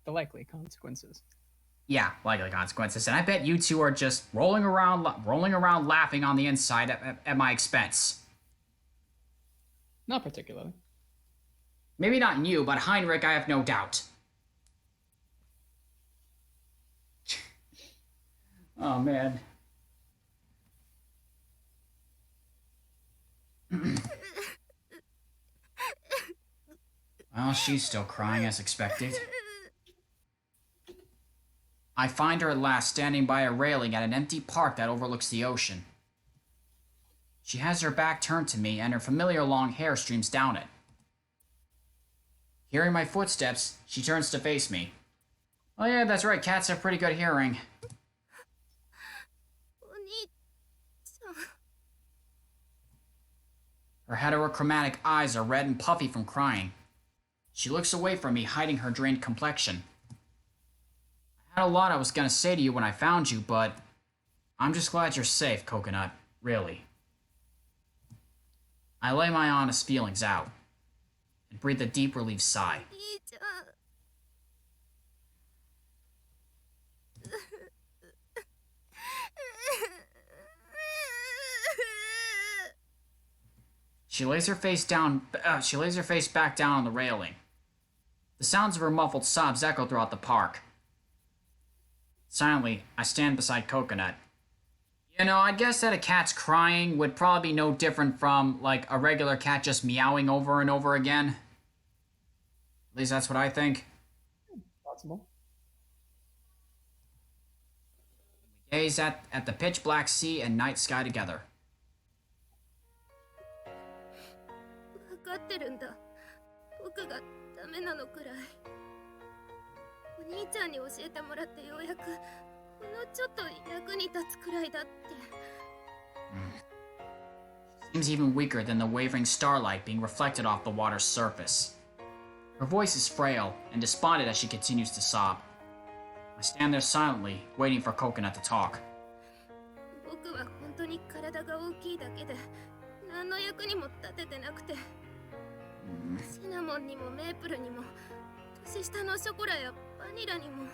The likely consequences.
Yeah, likely consequences, and I bet you two are just rolling around laughing on the inside at my expense.
Not particularly.
Maybe not you, but Heinrich, I have no doubt. Oh, man. Well, she's still crying as expected. I find her at last standing by a railing at an empty park that overlooks the ocean. She has her back turned to me, and her familiar long hair streams down it. Hearing my footsteps, she turns to face me. Oh yeah, that's right, cats have pretty good hearing. Her heterochromatic eyes are red and puffy from crying. She looks away from me, hiding her drained complexion. I had a lot I was gonna say to you when I found you, but I'm just glad you're safe, Coconut. Really. I lay my honest feelings out and breathe a deep relief sigh. She lays her face back down on the railing. The sounds of her muffled sobs echo throughout the park. Silently, I stand beside Coconut. I guess that a cat's crying would probably be no different from, like, a regular cat just meowing over and over again. At least that's what I think.
Possible.
We gaze at the pitch black sea and night sky together.
分かってるんだ。僕がダメなのくらい。お兄ちゃんに教えてもらってようやくほんのちょっと役に立つくらいだって。
Seems even weaker than the wavering starlight being reflected off the water's surface. Her voice is frail and despondent as she continues to sob. I stand there silently, waiting for Coconut to talk.
僕は本当に体が大きいだけで何の役にも立ててなくて。シナモンにもメープルにも年下のショコラやバニラにも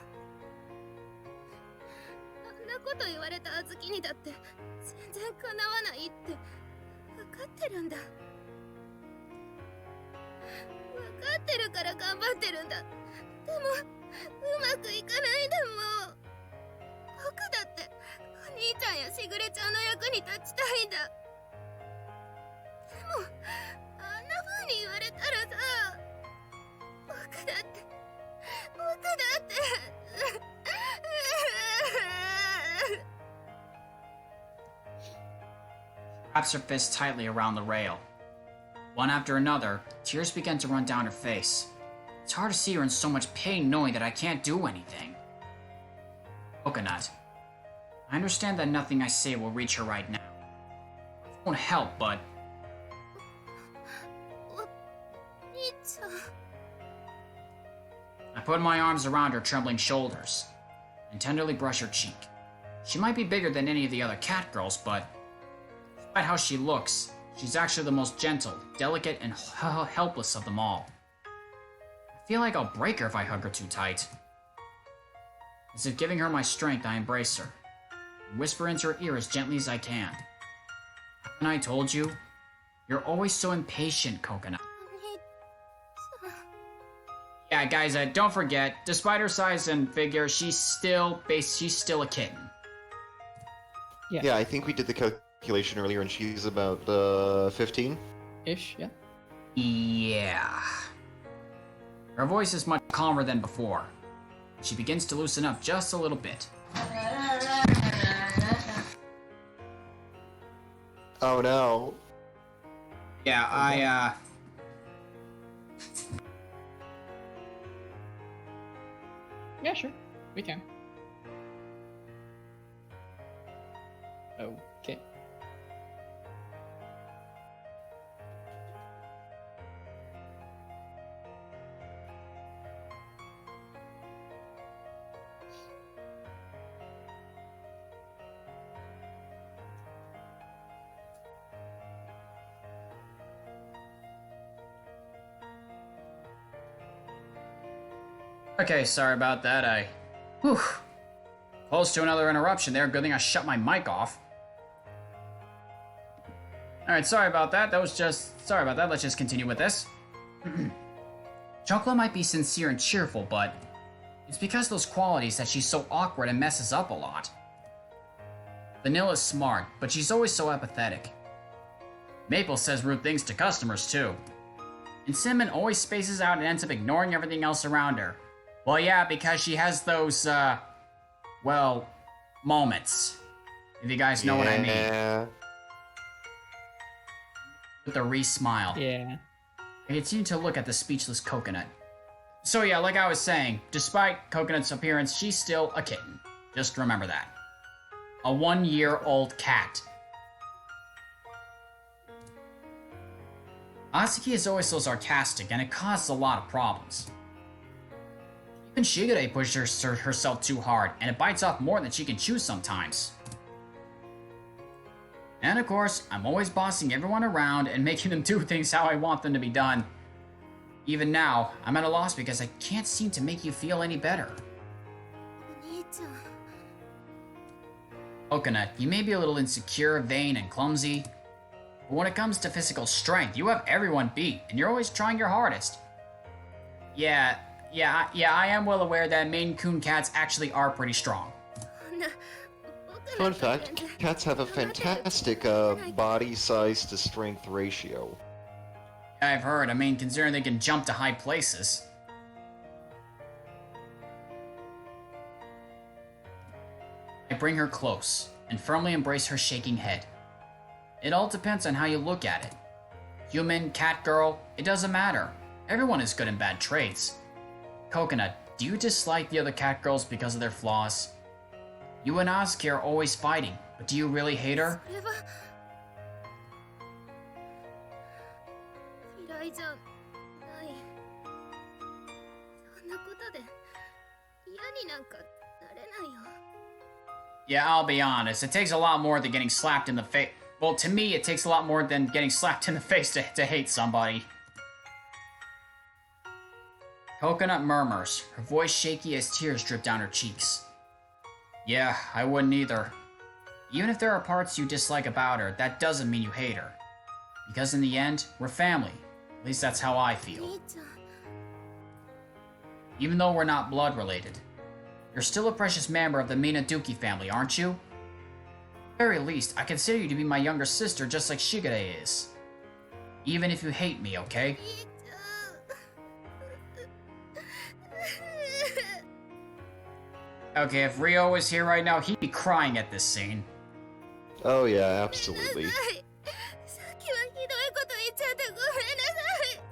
あんなこと言われた小豆にだって全然かなわないって分かってるんだ。かってるから頑張ってるんだ。でもうまくいかないんだもん。僕だってお兄ちゃんやしぐれちゃんの役に立ちたいんだ。でもあんな風に言われたらさ、僕だって
Wraps her fist tightly around the rail. One after another, tears begin to run down her face. It's hard to see her in so much pain knowing that I can't do anything. Coconut. I understand that nothing I say will reach her right now. It won't help, but... I put my arms around her trembling shoulders and tenderly brush her cheek. She might be bigger than any of the other cat girls, but despite how she looks, she's actually the most gentle, delicate, and helpless of them all. I feel like I'll break her if I hug her too tight. As if giving her my strength, I embrace her and whisper into her ear as gently as I can. Haven't I told you? You're always so impatient, Coconut. Yeah, guys, don't forget, despite her size and figure, she's still a kitten.
Yeah, I think we did the calculation earlier, and she's about 15.
Ish, yeah.
Yeah. Her voice is much calmer than before. She begins to loosen up just a little bit.
Oh no.
Yeah,
Yeah, sure. We can. Okay.
Okay, sorry about that. Close to another interruption there. Good thing I shut my mic off. Alright, sorry about that. Sorry about that. Let's just continue with this. Chocolate might be sincere and cheerful, but it's because of those qualities that she's so awkward and messes up a lot. Vanilla's smart, but she's always so apathetic. Maple says rude things to customers, too. And Cinnamon always spaces out and ends up ignoring everything else around her. Well, yeah, because she has those, well, moments. If you guys know what I mean. With a re-smile.
Yeah.
I continue to look at the speechless Coconut. So yeah, like I was saying, despite Coconut's appearance, she's still a kitten. Just remember that. A 1-year-old cat. Atsuki is always so sarcastic, and it causes a lot of problems. Even Shigure pushes herself too hard, and it bites off more than she can chew sometimes. And of course, I'm always bossing everyone around and making them do things how I want them to be done. Even now, I'm at a loss because I can't seem to make you feel any better. Coconut, you may be a little insecure, vain, and clumsy, but when it comes to physical strength, you have everyone beat, and you're always trying your hardest. Yeah, I am well aware that Maine Coon cats actually are pretty strong.
Fun fact, cats have a fantastic body size to strength ratio.
I've heard, considering they can jump to high places. I bring her close, and firmly embrace her shaking head. It all depends on how you look at it. Human, cat girl, it doesn't matter. Everyone has good and bad traits. Coconut, do you dislike the other cat girls because of their flaws? You and Asuki are always fighting, but do you really hate her? Yeah, I'll be honest, it takes a lot more than getting slapped in the face. Well, to me, it takes a lot more than getting slapped in the face to hate somebody. Coconut murmurs, her voice shaky as tears drip down her cheeks. Yeah, I wouldn't either. Even if there are parts you dislike about her, that doesn't mean you hate her. Because in the end, we're family. At least that's how I feel.
兄ちゃん
Even though we're not blood related, you're still a precious member of the Minaduki family, aren't you? At the very least, I consider you to be my younger sister just like Shigure is. Even if you hate me, okay?
兄ち
Okay, if Ryo was here right now, he'd be crying at this scene.
Oh yeah,
ゃん
absolutely.
さっきはひどいこと言っちゃってごめんなさい。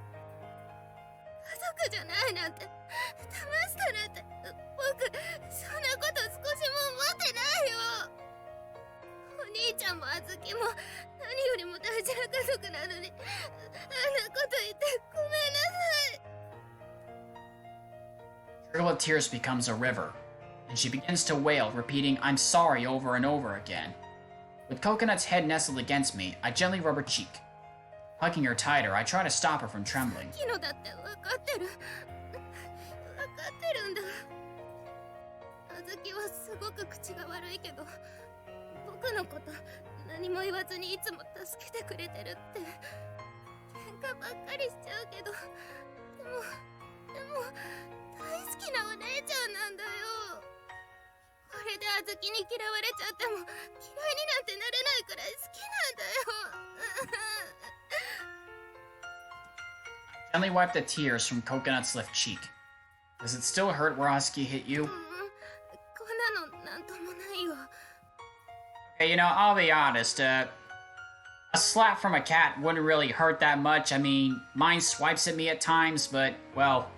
家族じゃないなんて騙したなんて僕そんなこと少しも思ってないよ。お兄ちゃんもあずきも何よりも大事な家族なのにあんなこと言ってごめんなさい。
Trickle of Tears becomes a river, and she begins to wail, repeating, I'm sorry over and over again. With Coconut's head nestled against me, I gently rub her cheek. Hugging her tighter, I try to stop her from trembling.
昨日だって分かってるんだ。あずきはすごく口が悪いけど僕のこと何も言わずにいつも助けてくれてるって喧嘩ばっかりしちゃうけどでも大好きなお姉ちゃんなんだよ。これであずきに嫌われちゃっても嫌いになんてなれないくらい好きなんだよ。
Gently wipe the tears from Coconut's left cheek. Does it still hurt where Husky hit you?
こんなのなんともないよ。
Okay, you know, I'll be honest, a slap from a cat wouldn't really hurt that much. I mean, mine swipes at me at times, but, well,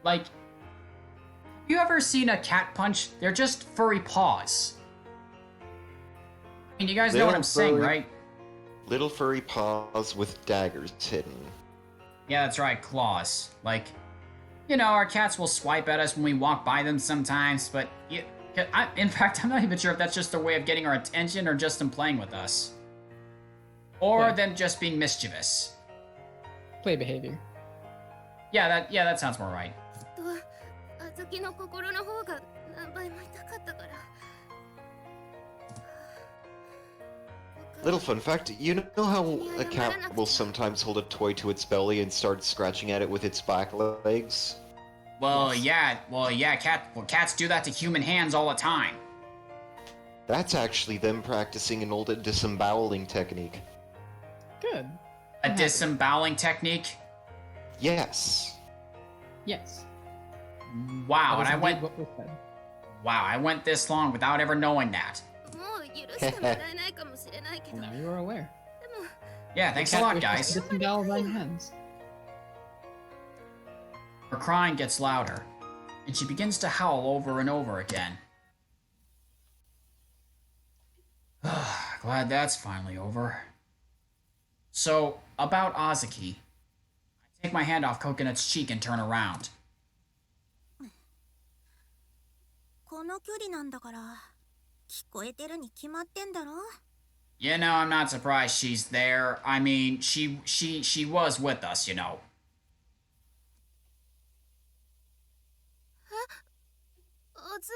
like, have you ever seen a cat punch? They're just furry paws. I mean, you guys know what I'm saying, right?
Little furry paws with daggers hidden.
Yeah, that's right, claws. Like, you know, our cats will swipe at us when we walk by them sometimes, but in fact, I'm not even sure if that's just their way of getting our attention or just them playing with us. Or them just being mischievous.
Play behavior.
Yeah, that sounds more right.
きっとあずきの心の方が何倍も痛かったから。
Little fun fact, you know how a cat will sometimes hold a toy to its belly and start scratching at it with its back legs?
Well, yeah, cats do that to human hands all the time.
That's actually them practicing an old disemboweling technique.
Good.
A disemboweling technique?
Yes.
Yes.
Wow, and
That
I
was
went.
indeed what was said.
Wow, I went this long without ever knowing that.
もう許してもらえないかもしれないけど。
Now you are aware.
でも
Yeah, thanks a
Cat
lot,
wishes
guys.
to disembowel thine hands.
Her crying gets louder, and she begins to howl over and over again. Glad that's finally over. So, about Azuki. I take my hand off Coconut's cheek and turn around.
この距離なんだから聞こえてるに決まってんだろ。
You know, I'm not surprised she's there. I mean, she was with us, you know.
あず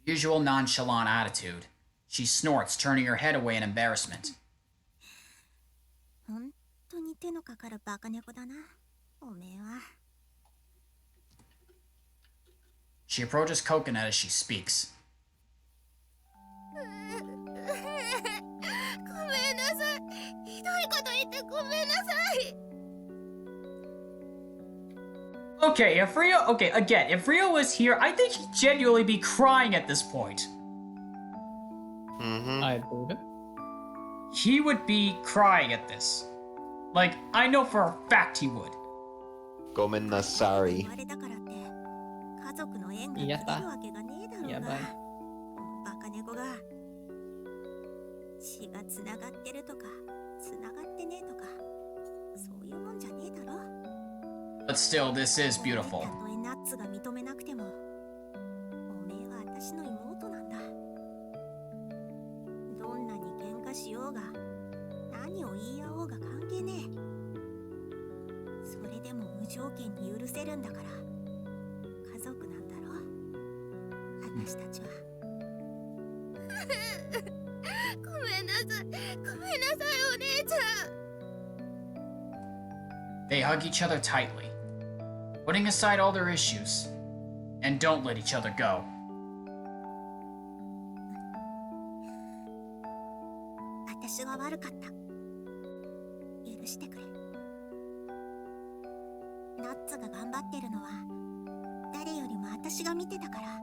き
Usual nonchalant attitude. She snorts, turning her head away in embarrassment.
本当に手のかかるバカ猫だな、おめえは。
She approaches Coconut as she speaks.
ごめんなさい。ひどいこと言ってごめんなさい。
Okay, if Rio was here, I think he'd genuinely be crying at this point.
Mm-hmm.
I believe it.
He would be crying at this. Like, I know for a fact he would.
Gomennasari.
あれだからって家族の縁が切れるわけがねえだろうが。
やばい。
バカ猫が血がつながってるとかつながってねえとかそういうもんじゃねえだろ。
But still, this is beautiful.
たとえナッツが認めなくてもおめえは私の妹なんだ。どんなに喧嘩しようが何を言い合おうが関係ねえ。それでも無条件に許せるんだから家族なんだろ。私たちは。
ごめんめんなさい。ごめんなさい、お姉ちゃん。
They hug each other tightly, putting aside all their issues, and don't let each other go.
私が悪かった。許してくれ。ナッツが頑張ってるのは誰よりも私が見てたから。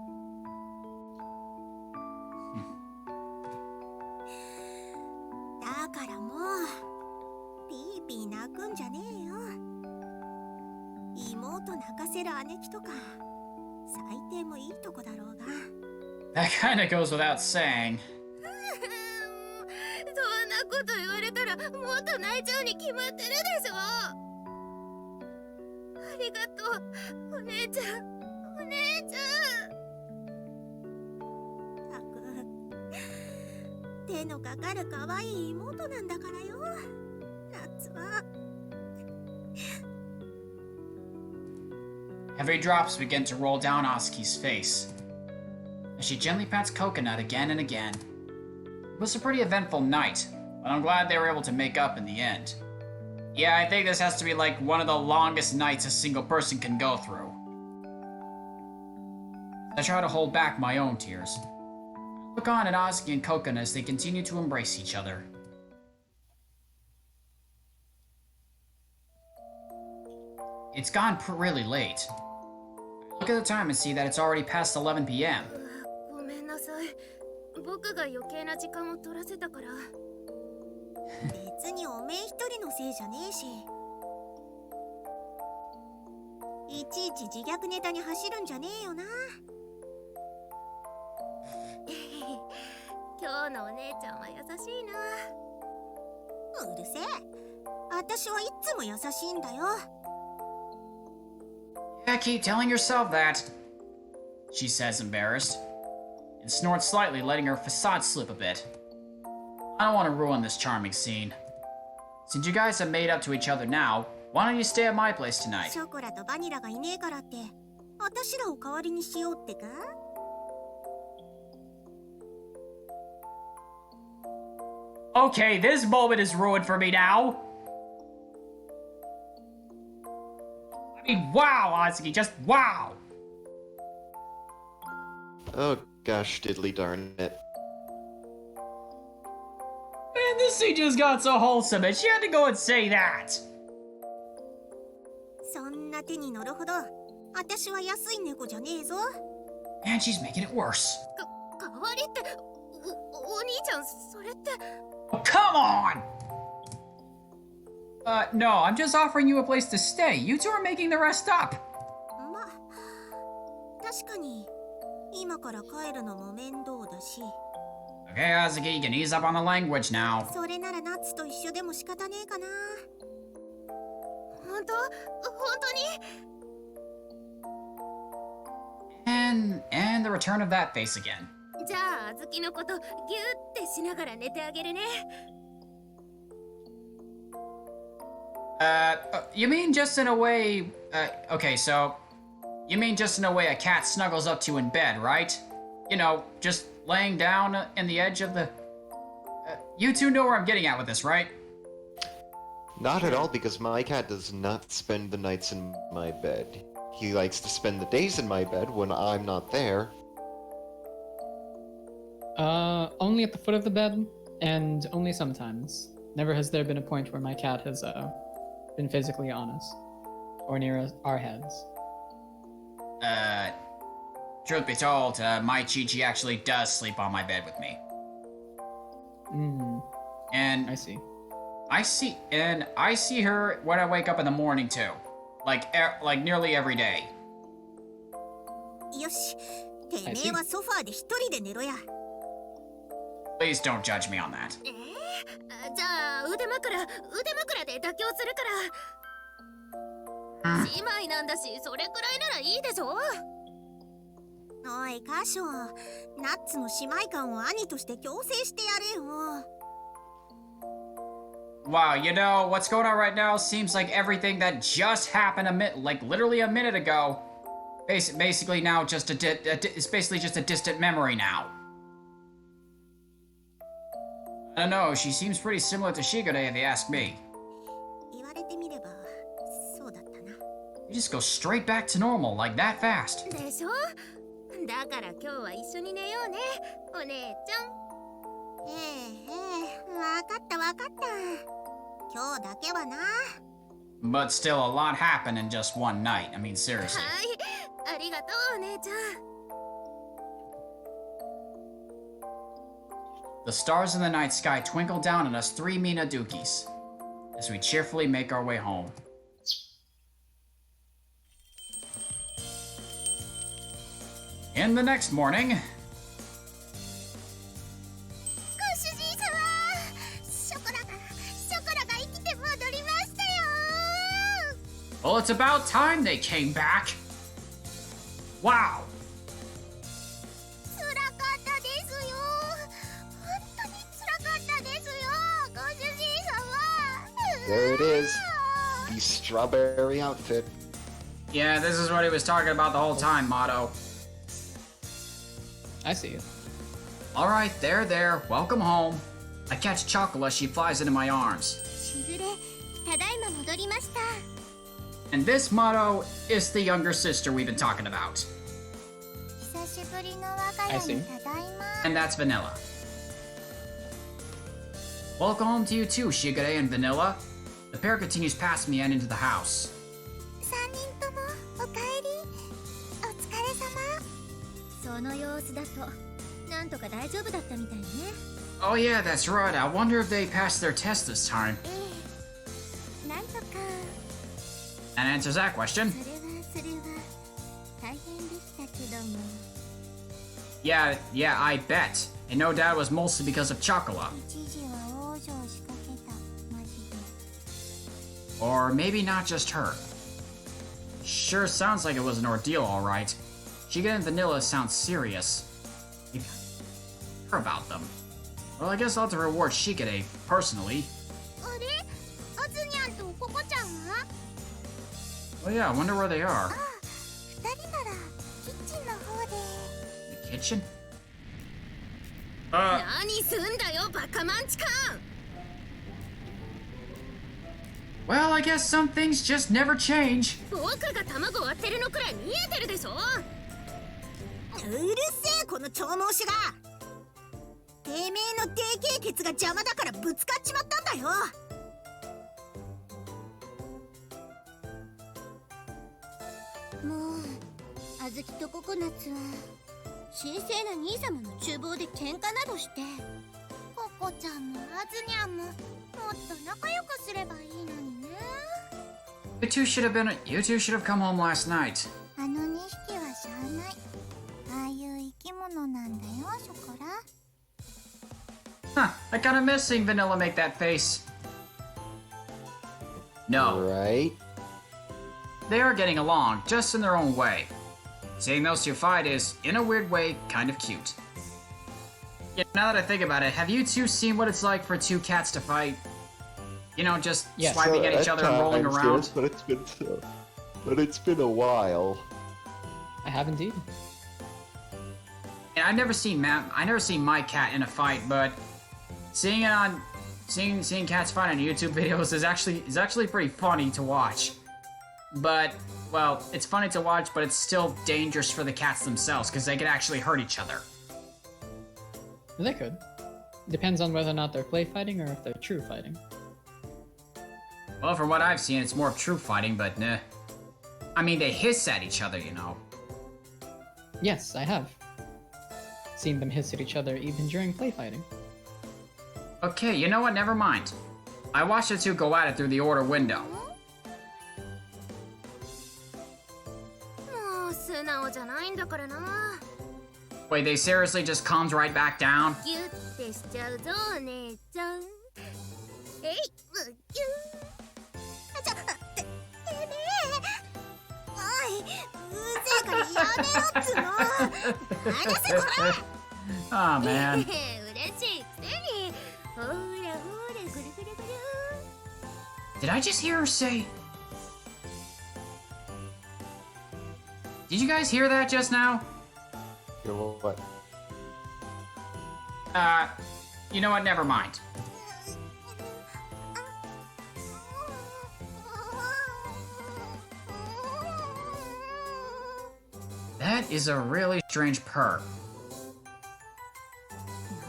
だからもうピーピー泣くんじゃねえよ。妹泣かせる姉貴とか最低もいいとこだろうが。
That kinda goes without saying.
そんなこと言われたらもっと泣いちゃうに決まってるでしょ。ありがとう、お姉ちゃん。お姉ちゃん。
たく手のかかる可愛い妹なんだからよ。ナッツは。
Heavy drops begin to roll down Asuki's face as she gently pats Coconut again and again. It was a pretty eventful night, but I'm glad they were able to make up in the end. Yeah, I think this has to be like one of the longest nights a single person can go through. I try to hold back my own tears. I look on at Asuki and Coconut as they continue to embrace each other. It's gone really late. I look at the time and see that it's already past 11 p.m.
ごめんなさい。僕が余計な時間を取らせたから。
別におめえ一人のせいじゃねえし。いちいち自虐ネタに走るんじゃねえよな。
今日のお姉ちゃんは優しいな。
うるせえ。私はいつも優しいんだよ。
Yeah, keep telling yourself that, she says, embarrassed, and snorts slightly, letting her facade slip a bit. I don't want to ruin this charming scene. Since you guys have made up to each other now, why don't you stay at my place tonight?
ショコラとバニラがいねえからって、私らを代わりにしようってか？
Okay, this moment is ruined for me now. I mean, wow, Asuki, just wow.
Oh gosh, diddly darn it.
Man, this scene just got so wholesome, and she had to go and say that.
そんな手に乗るほど、私は安い猫じゃねえぞ。
And she's making it worse.
代わりって、お兄ちゃん、それって。
Oh, come on! No, I'm just offering you a place to stay. You two are making the rest up.
まあ、確かに今から帰るのも面倒だし。
Okay, Asuki, you can ease up on the language now.
それならナッツと一緒でも仕方ねえかな。
本当？本当に？
And the return of that face again.
じゃあ、あずきのことギュってしながら寝てあげるね。
You mean just in a way... okay, so... You mean just in a way a cat snuggles up to in bed, right? You know, just laying down in the edge of the... you two know where I'm getting at with this, right?
Not at all, because my cat does not spend the nights in my bed. He likes to spend the days in my bed when I'm not there.
Only at the foot of the bed, and only sometimes. Never has there been a point where my cat has, been physically on us. Or near our heads.
Truth be told, my Chi-Chi actually does sleep on my bed with me. And
I see.
I see her when I wake up in the morning too. Like nearly every day.
よし、てめえはソファーで一人で寝ろや。
Please don't judge me on that.
じゃあ腕枕で妥協するから。姉妹なんだし、それくらいならいいでしょ。
おい、カショ、ナッツの姉妹感を兄として強制してやれよ。
Wow, you know, what's going on right now seems like everything that just happened literally a minute ago. Basically now just it's basically just a distant memory now. I don't know, she seems pretty similar to Shigure if you ask me.
言われてみればそうだったな。
You just go straight back to normal, like that fast.
でしょ？だから今日は一緒に寝ようね、お姉ちゃん。
わかったわかった。今日だけはな。
But still, a lot happened in just one night. I mean, seriously.
はい、ありがとうお姉ちゃん。
The stars in the night sky twinkle down on us three Minadukis as we cheerfully make our way home. In the next morning,
ご主人様、ショコラが生きて戻りましたよ。
well, it's about time they came back. Wow.
辛かったですよ。本当に辛かったですよ、ご主人様。
There it is. The strawberry outfit.
Yeah, this is what he was talking about the whole time, Mado.
I see it.
All right, there. Welcome home. I catch Chocolate, she flies into my arms.
しぐれ、ただいま戻りました。
And this Mado is the younger sister we've been talking about.
久しぶりの我が
I
家
see.
にただいま。
And that's Vanilla. Welcome home to you too, Shigure and Vanilla. The pair continues past me and into the house.
3人ともおかえり。お疲れ様。その様子だとなんとか大丈夫だったみたいね。
Oh yeah, that's right. I wonder if they passed their test this time.
なんとか。
That answers that question.
それは大変でしたけども。
Yeah, I bet. And no doubt it was mostly because of Chocolate.
一時は往生しかけた。マジで。
Or maybe not just her. Sure sounds like it was an ordeal, alright. Shigure and Vanilla sound serious. Maybe I care about them. Well, I guess I'll have to reward Shigure, personally.
あれ、あずにゃんとココちゃんは？
Oh yeah, I wonder where they are.
あ、二人ならキッチンの方で。
The kitchen?
何すんだよバカマンチカン。
Well, I guess some things just never change.
僕が卵割ってるのくらい見えてるでしょ。
うるせえこの長毛種が。てめえの低形鉄が邪魔だからぶつかっちまったんだよ。もうあずきとココナッツは神聖な兄様の厨房で喧嘩などして、ココちゃんもあずにゃんももっと仲良くすればいいのにね。
You two should have come home last night.
あの2匹はしゃあない。ああいう生き物なんだよ、ショコラ。
Huh, I kinda miss seeing Vanilla make that face. No,
Right?
they are getting along, just in their own way. Seeing those two fight is, in a weird way, kind of cute. Yeah, now that I think about it, have you two seen what it's like for two cats to fight? You know, just
Yes.
swiping at each other and rolling around?
Yes, but it's been a while.
I have indeed.
And I've never seen my cat in a fight, but seeing cats fight on YouTube videos is actually pretty funny to watch. But well, it's funny to watch, but it's still dangerous for the cats themselves because they could actually hurt each other.
They could. Depends on whether or not they're play fighting or if they're true fighting.
Well, from what I've seen, it's more of true fighting, but nah. I mean, they hiss at each other, you know.
Yes, I have. Seen them hiss at each other even during play fighting.
Okay, you know what? Never mind. I watched the two go at it through the order window.
もう素直じゃないんだからな。
Wait, they seriously just calmed right back down?
ギュッてしちゃうぞお姉ちゃん。えい、うぎゅ
あ、てめえ。おい、うぜえからやめろっつうの。離せこら。
Oh
ー。
man.
嬉しいくせに。ほらほらぐるぐるぐる。
Did I just hear her say? Did you guys hear that just now?
You know what?
You know what? Never mind. That is a really strange purr.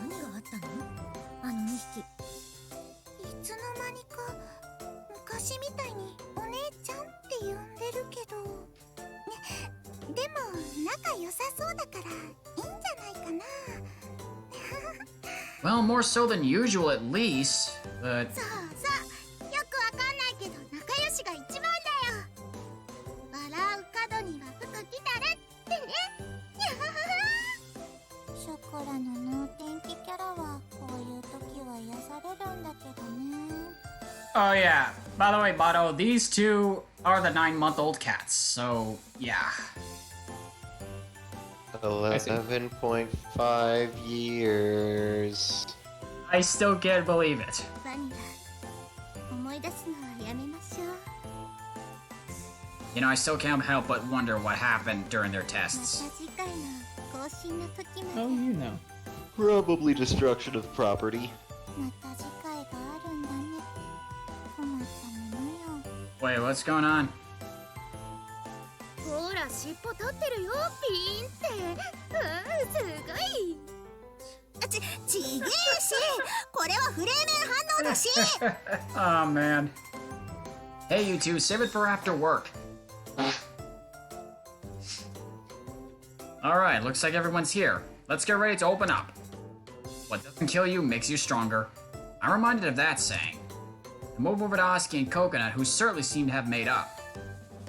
何があったの？あの2匹。いつの間にか昔みたいにお姉ちゃんって呼んでるけど、でも仲良さそうだからいいんじゃないかな。
Well, more so than usual at least, but...
そうそう、よくわかんないけど仲良しが一番だよ。笑う角には服着たれってね。ショコラの能天気キャラはこういう時は癒されるんだけどね。
Oh yeah, by the way, Mado, these two are the 9-month-old cats, so yeah.
11.5 years.
I still can't believe it.
バニラ、思い出すのはやめましょう。
You know, I still can't help but wonder what happened during their
ま
tests.
た次回の更新の時ま
Oh,
で
you know.
Probably destruction of property.
また次回があるんだね。困ったものよ。
Wait, what's going on?
ほら尻尾立ってるよピーンってすごい
ちげえし、これはフレーメン反応だし。
Oh man. Hey, you two, save it for after work. Alright, looks like everyone's here. Let's get ready to open up. What doesn't kill you makes you stronger. I'm reminded of that saying. I move over to Oski and Coconut, who certainly seem to have made up.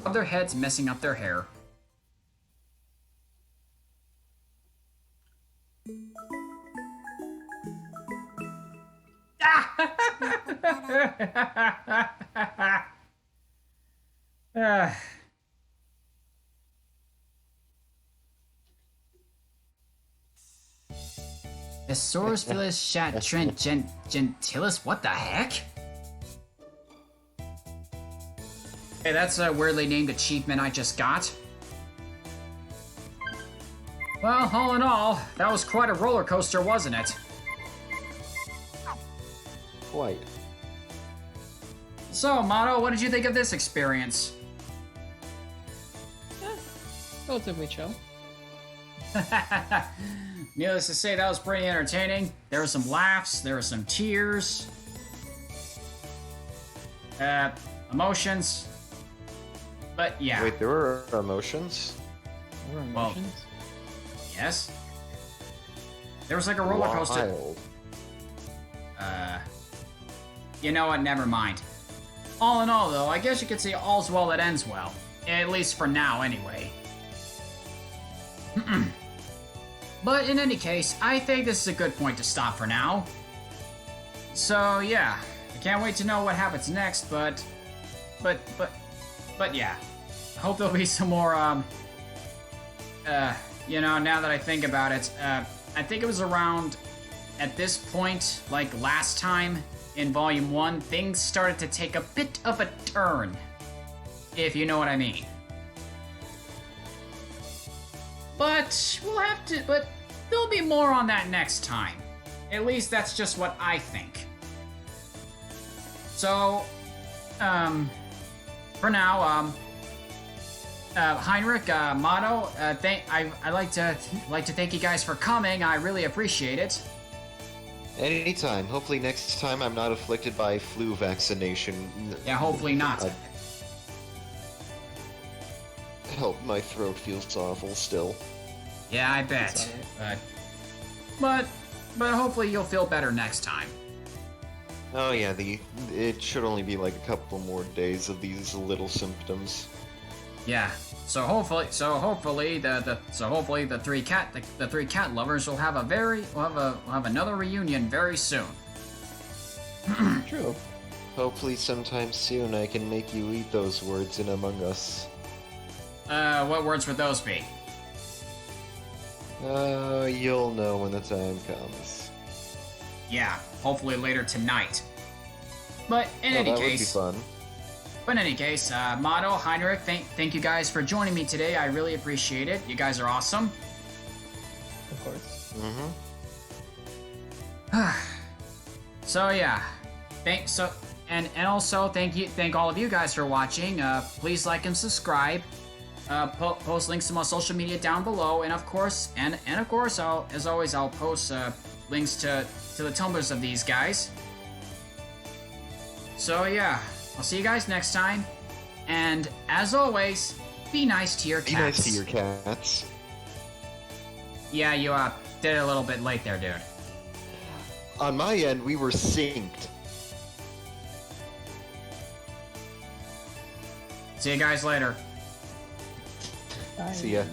Rub their heads, messing up their hair. Thesaurus Phyllis Shat Trent Gentilis? What the heck? Hey, that's a weirdly named achievement I just got. Well, all in all, that was quite a roller coaster, wasn't it?
Quite.
So, Mado, what did you think of this experience?
Relatively chill.
Needless to say, that was pretty entertaining. There were some laughs, there were some tears. Emotions. But yeah.
Wait, there were emotions?
Or
Well,
emotions.
Yes? There was like a roller coaster.
Wild.
You know what? Never mind. All in all, though, I guess you could say all's well that ends well. At least for now, anyway. But in any case, I think this is a good point to stop for now. So yeah, I can't wait to know what happens next, but yeah. I hope there'll be some more, you know, now that I think about it, I think it was around, at this point, like last time in Volume 1, things started to take a bit of a turn, if you know what I mean. But there'll be more on that next time. At least that's just what I think. So, for now, Heinrich, Mado, I'd like to thank you guys for coming. I really appreciate it.
Anytime. Hopefully next time I'm not afflicted by flu vaccination.
Yeah, hopefully not.
Help, my throat feels awful still.
Yeah, I bet. But hopefully you'll feel better next time.
Oh yeah, it should only be like a couple more days of these little symptoms.
Yeah. So hopefully the three cat lovers will have another reunion very soon.
True.
Hopefully sometime soon I can make you eat those words in Among Us.
What words would those be?
You'll know when the time comes.
Yeah, hopefully later tonight. But in any case,
that would be fun.
But in any case, Mado, Heinrich, thank you guys for joining me today. I really appreciate it. You guys are awesome.
Of course.
Mm-hmm.
So yeah, also thank all of you guys for watching. Please like and subscribe. Post links to my social media down below, and of course, as always, I'll post links to the Tumblrs of these guys. So yeah, I'll see you guys next time, and as always, be nice to your cats.
Be nice to your cats.
Yeah, you did it a little bit late there, dude.
On my end, we were synced.
See you guys later.
Bye.
See ya.